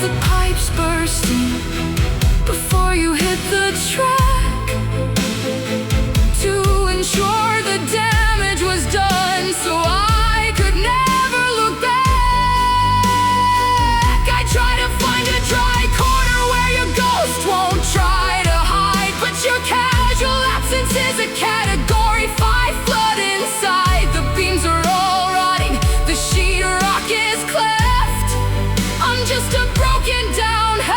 the pipes bursting before you hit the track, to ensure the damage was done, so I could never look back. I try to find a dry corner where your ghost won't try to hide, but your casual absence is a category 5 flood inside. The beams are all rotting, the sheetrock is cleft. I'm just a broken down house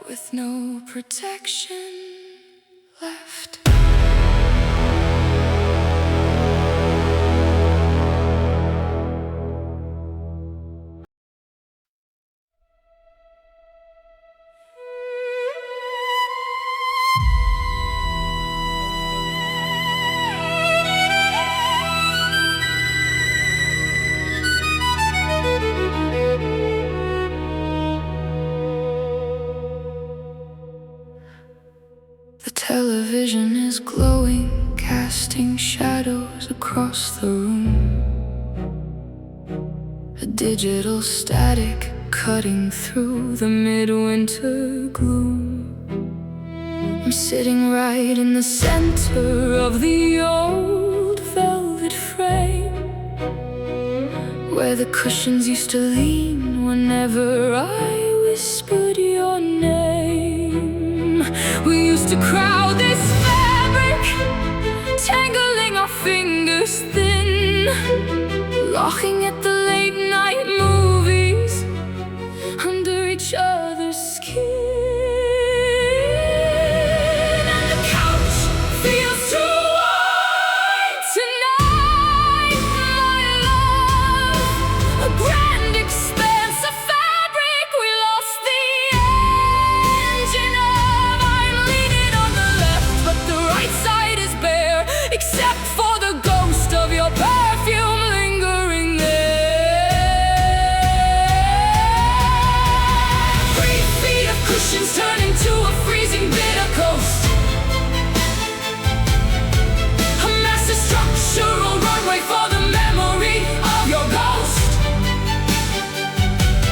with no protection left. The television is glowing, casting shadows across the room. A digital static cutting through the midwinter gloom. I'm sitting right in the center of the old velvet frame, where the cushions used to lean whenever I whispered your name. We used to crowd this fabric, tangling our fingers thin, laughing at the late night movies under each other's skin. And the couch feels too wide tonight, my love. A grand expanse of fabric we lost the engine of. I'm leaning on the left, but the right side is bare, except for the ghost of your perfume lingering there. 3 feet of cushions turn into a freezing bitter coast. A massive structural runway for the memory of your ghost.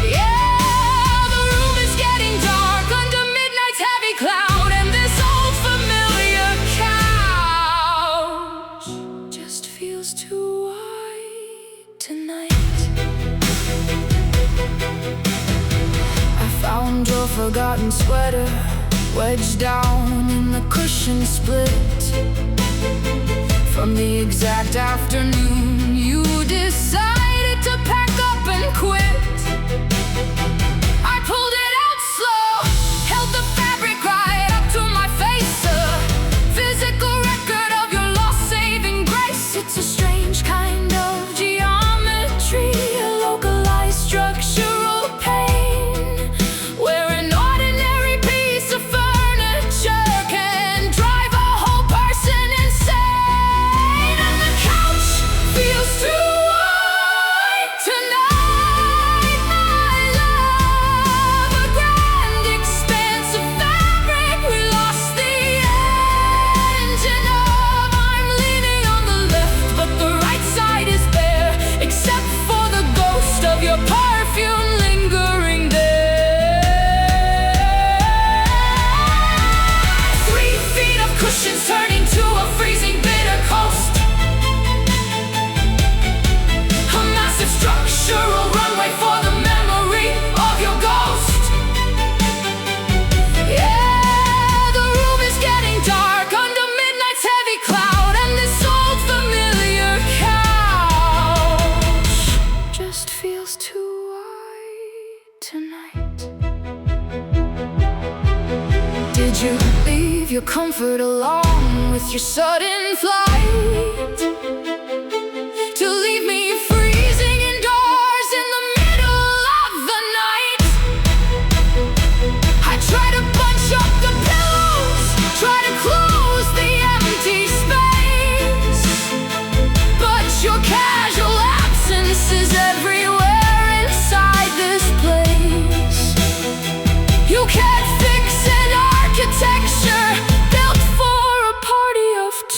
Yeah, the room is getting dark under midnight's heavy cloud, and this old familiar couch just feels too wide tonight. I found your forgotten sweater wedged down in the cushion split from the exact afternoon you decided to pack up and quit. I pulled it out slow, held the fabric right up to my face, a physical record of your lost saving grace. It's a strange kind of geometry, a localized structural pain, where an ordinary piece of furniture can drive a whole person insane. And the couch feels too wide tonight, my love. A grand expanse of fabric we lost the engine of. I'm leaning on the left, but the right side is bare, except for the ghost of your perfume lingering there. 3 feet of cushions turning to a freezing bitter coast. A massive structural runway for the memory of your ghost. Yeah, the room is getting dark under midnight's heavy cloud, and this old familiar couch just feels too wide tonight. Did you leave your comfort along with your sudden flight, to leave me freezing indoors in the middle of the night? I try to bunch up the pillows, try to close the empty space, but your casual absence is everywhere inside this place. You can't fix an architecture built for a party of 2.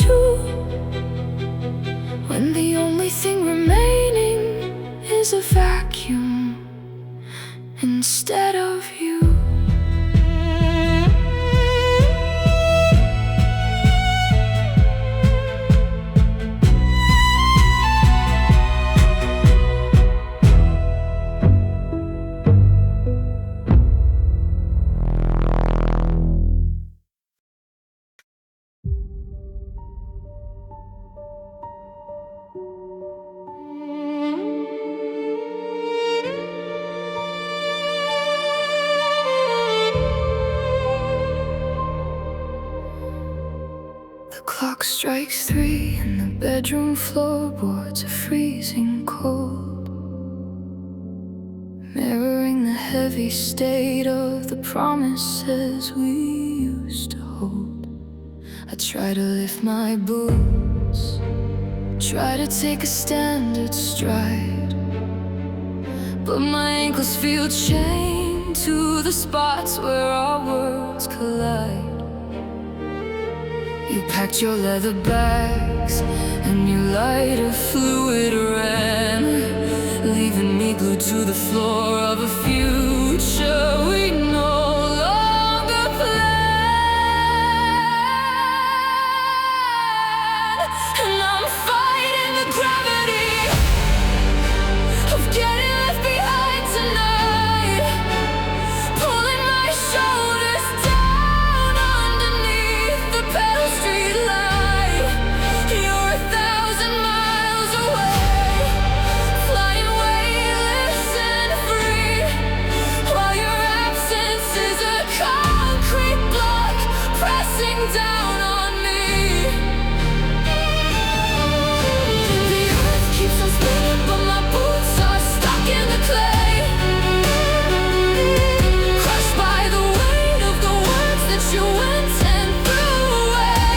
Clock strikes 3 and the bedroom floorboards are freezing cold, mirroring the heavy state of the promises we used to hold. I try to lift my boots, try to take a standard stride, but my ankles feel chained to the spots where our worlds collide. You packed your leather bags and your lighter fluid ran, leaving me glued to the floor of a future we no longer plan. And I'm fighting the gravity of getting left behind tonight, pulling my shoulders down underneath the pale street light. You're 1,000 miles away, flying weightless and free, while your absence is a concrete block pressing down on me. The earth keeps on spinning, but my boots are stuck in the clay, crushed by the weight of the words that you went and threw away.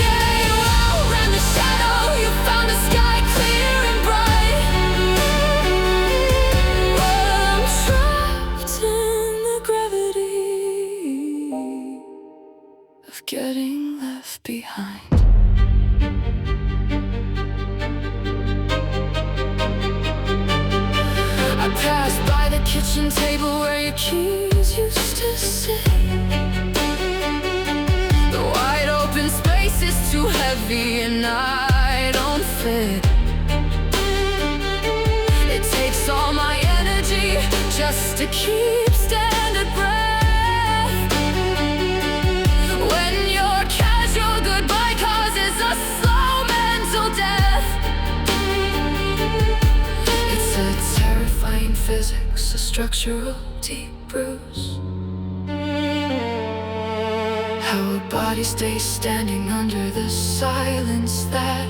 Yeah, you outran the shadow, you found a sky clear and bright. Well, I'm trapped in the gravity of getting left behind. I passed by the kitchen table where your keys used to sit. The wide open space is too heavy and I don't fit. It takes all my energy just to keep standard breath, when your casual goodbye causes a slow mental death. It's a terrifying physics, a structural deep bruise, how a body stays standing under the silence that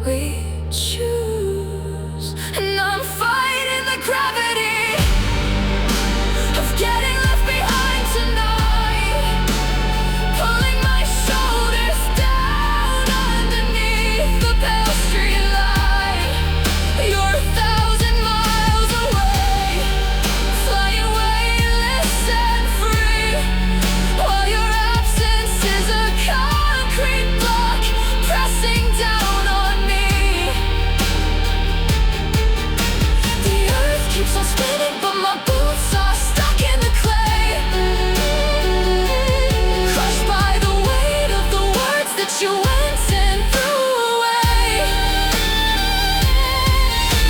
we choose. And I'm fighting the gravity of getting left behind tonight, pulling my shoulders down underneath the pale street light. You're 1,000 miles away, flying weightless and free, while your absence is a concrete block pressing down on me. The earth keeps on spinning, but my boots are stuck in the clay, crushed by the weight of the words that you went and threw away.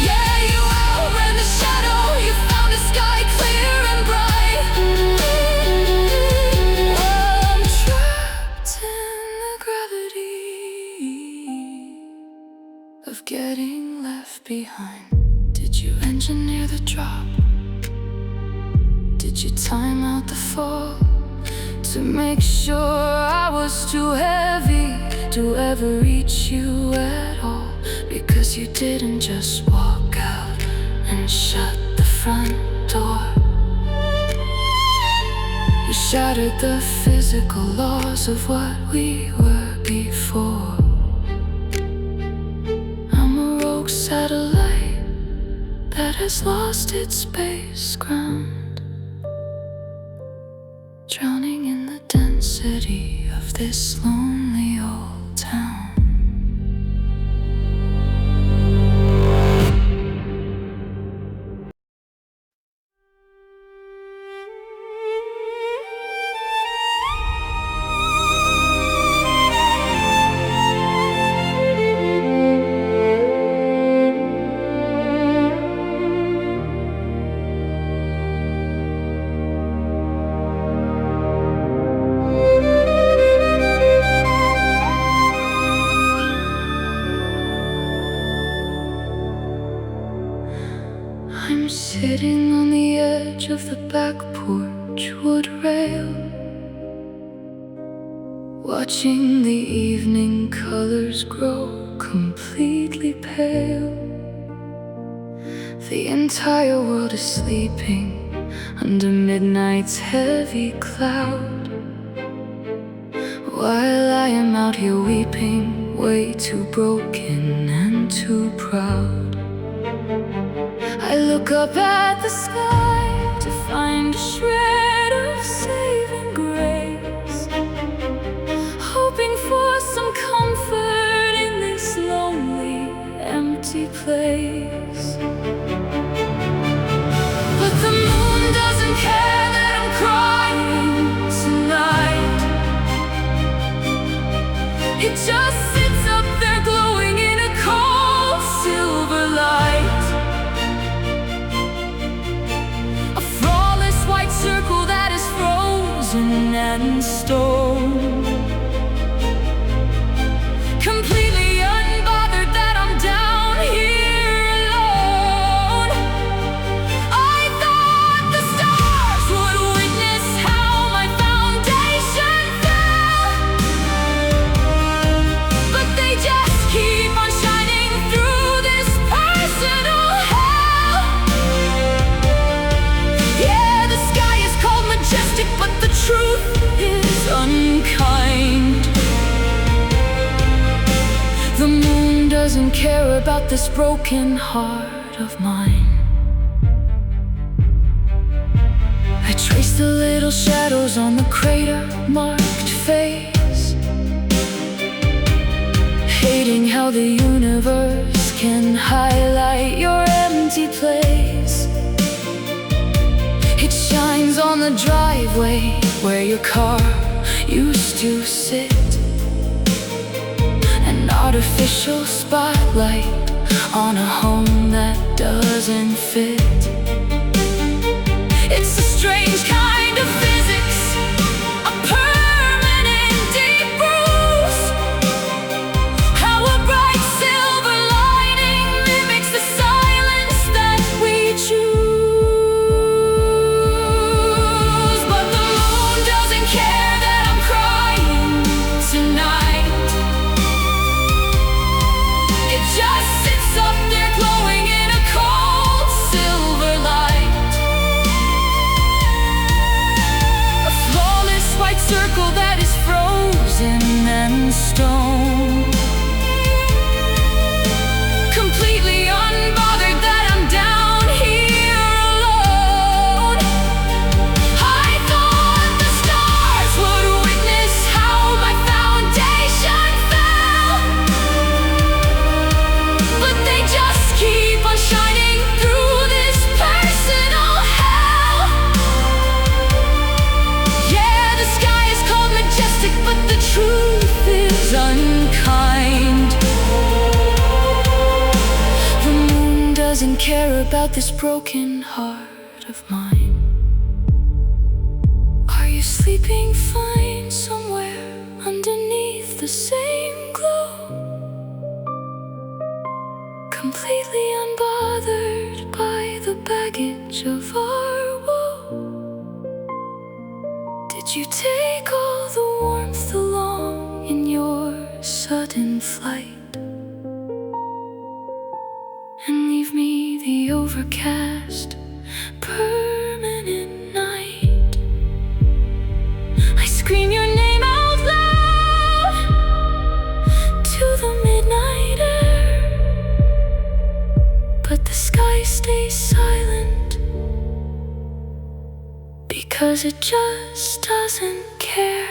Yeah, you outran the shadow, you found a sky clear and bright. Well, I'm trapped in the gravity of getting left behind. Did you engineer the drop? Did you time out the fall to make sure I was too heavy to ever reach you at all? Because you didn't just walk out and shut the front door. You shattered the physical laws of what we were before. I'm a rogue satellite that has lost its space ground, drowning in the density of this lonely old town. I'm sitting on the edge of the back porch wood rail, watching the evening colors grow completely pale. The entire world is sleeping under midnight's heavy cloud, while I am out here weeping, way too broken and too proud. I look up at the sky to find a shred of saving grace, hoping for some comfort in this lonely, empty place. But the moon doesn't care that I'm crying tonight. It just sits up there glowing in a cold silver light, a flawless white circle that is frozen and stone, completely unbothered that I'm down here alone. I thought the stars would witness how my foundation fell, but they just keep on shining through this personal hell. Yeah, the sky is called majestic, but the truth is unkind. The moon doesn't care about this broken heart of mine. I trace the little shadows on the crater-marked face, hating how the universe can highlight your empty place. It shines on the driveway where your car used to sit, an artificial spotlight on a home that doesn't fit. It's a strange kind of physics, a permanent deep bruise, how a bright silver lining mimics the silence that we choose. But the moon doesn't care that I'm crying tonight. It just sits up there glowing in a cold silver light, a flawless white circle that is frozen and stone, completely unbothered that I'm down here alone. I thought the stars would witness how my foundation fell, but they just keep on shining through this personal hell. Yeah, the sky is called majestic, but the truth is unkind. The moon doesn't care about this broken heart of mine. Are you sleeping fine somewhere underneath the same glow, completely unbothered by the baggage of our woe? Did you take all the warmth along in your sudden flight, and leave me the overcast, permanent night? I scream your name out loud to the midnight air, but the sky stays silent because it just doesn't care.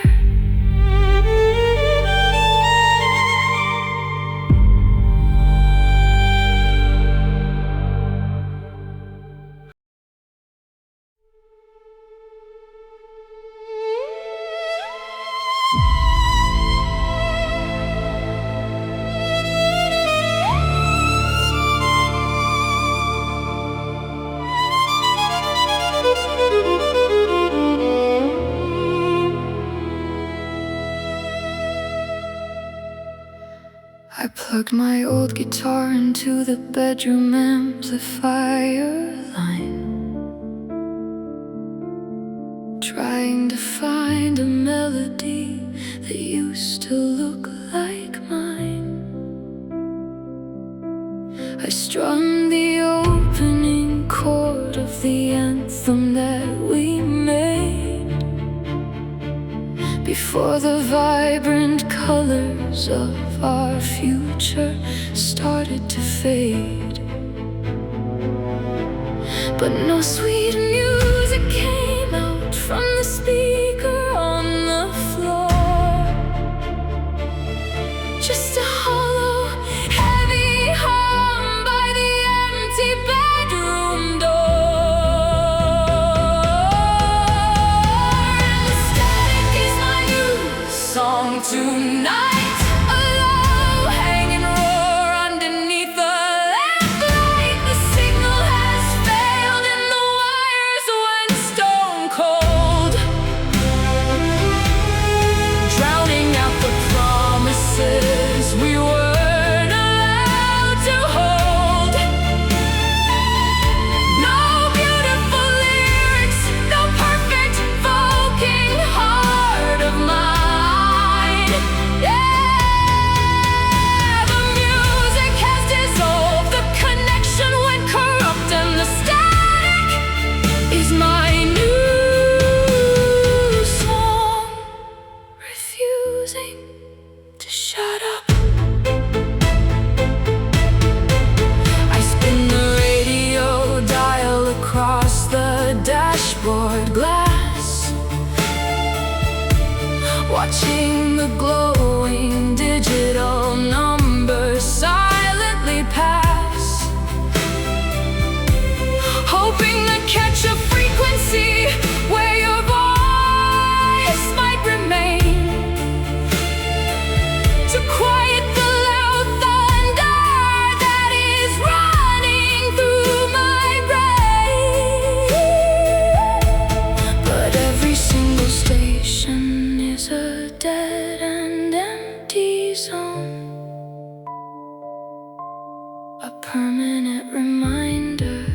I plugged my old guitar into the bedroom amplifier line, trying to find a melody that used to look like mine. I strummed the opening chord of the anthem that we made before the vibrant colors of our future started to fade. But no sweet music came out from the speaker on the floor. Just a hollow, heavy hum by the empty bedroom door. And the static is my new song tonight. To shut up. I spin the radio dial across the dashboard glass, watching the glowing digital numbers silently pass, hoping to catch a frequency where your voice might remain, to quiet the loud thunder that is running through my brain. But every single station is a dead and empty zone, a permanent reminder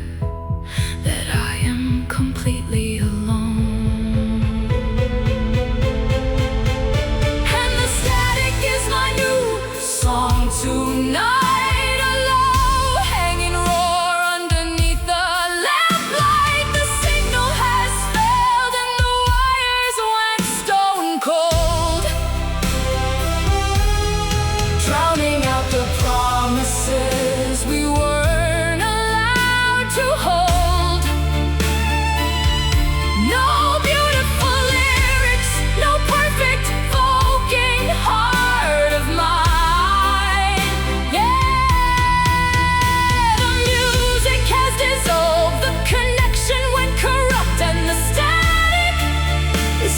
that I am completely alone. Tonight, a low hanging roar underneath the lamplight. The signal has failed and the wires went stone cold, drowning out the promises we weren't allowed to hold. No beautiful lyrics, no perfect folk-ing heart of mine.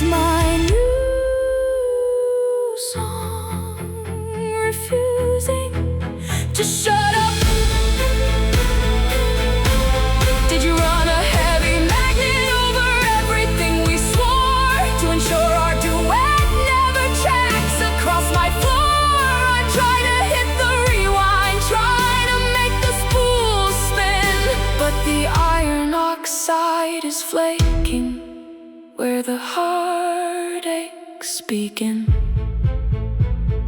My new song, refusing to shut up. Did you run a heavy magnet over everything we swore to ensure our duet never tracks across my floor? I try to hit the rewind, try to make the spool spin, but the iron oxide is flaking where the heartaches begin.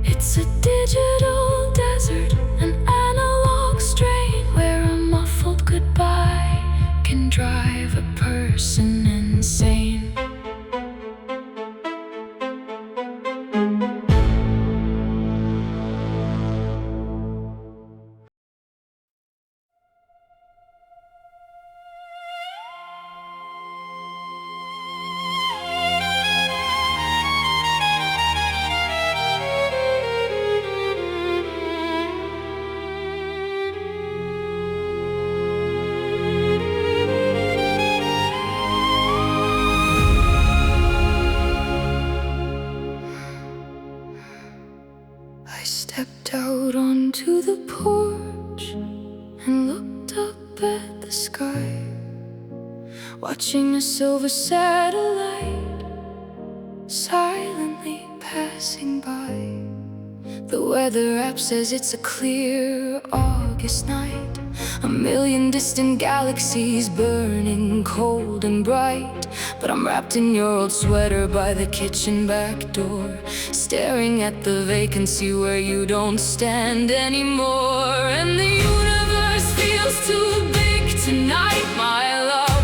It's a digital desert, an analog strain, where a muffled goodbye can drive a person insane. I stepped out onto the porch and looked up at the sky, watching a silver satellite silently passing by. The weather app says it's a clear August night, a million distant galaxies burning cold and bright. but I'm wrapped in your old sweater by the kitchen back door, staring at the vacancy where you don't stand anymore. And the universe feels too big tonight, my love.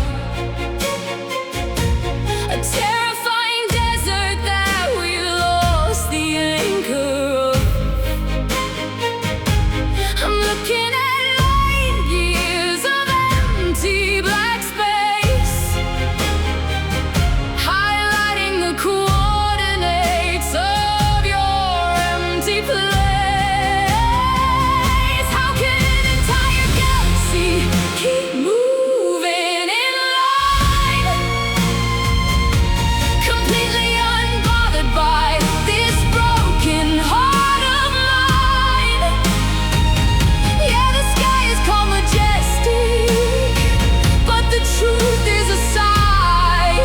A terrifying desert that we lost the anchor of. I'm looking at light years of empty black space, highlighting the coordinates of your empty place. How can an entire galaxy keep moving in line, completely unbothered by this broken heart of mine? Yeah, the sky is called majestic, but the truth is a sigh.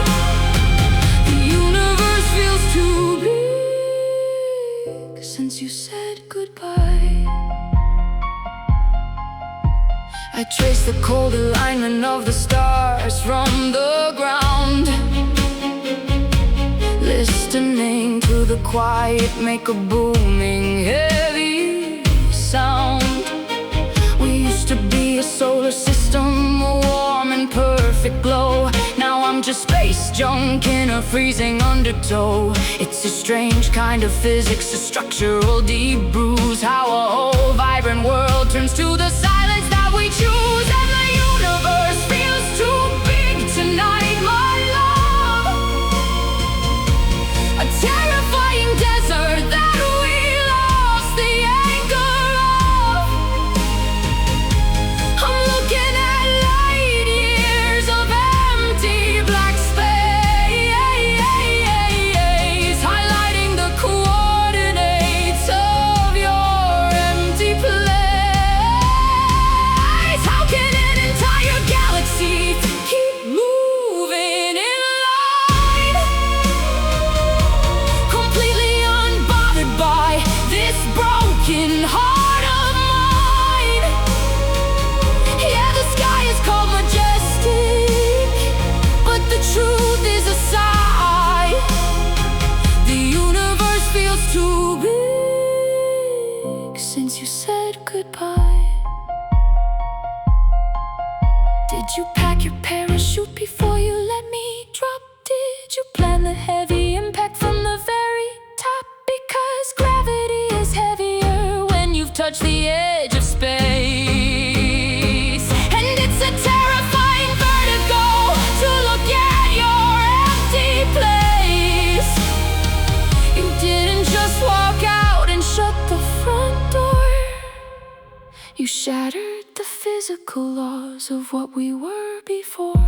The universe feels too big since you said goodbye. I trace the cold alignment of the stars from the ground, listening to the quiet make a booming, heavy sound. We used to be a solar system, a warm and perfect glow. Now I'm just space junk in a freezing undertow. It's a strange kind of physics, a structural deep bruise. How a whole vibrant world turns to the silence that we choose. And the universe feels too big tonight, my love. A terrifying desert that we lost the anchor of. I'm looking at light years of empty black space, highlighting the coordinates of your empty place. How can an entire galaxy keep moving in line, completely unbothered by this broken heart of mine? Yeah, the sky is called majestic, but the truth is a sigh. The universe feels too big since you said goodbye. Did you pack your parachute before you let me drop? Did you plan the heavy impact from the very top? Because gravity is heavier when you've touched the edge of space. And it's a terrifying vertigo to look at your empty place. You didn't just walk out and shut the front door. You shattered the physical laws of what we were before.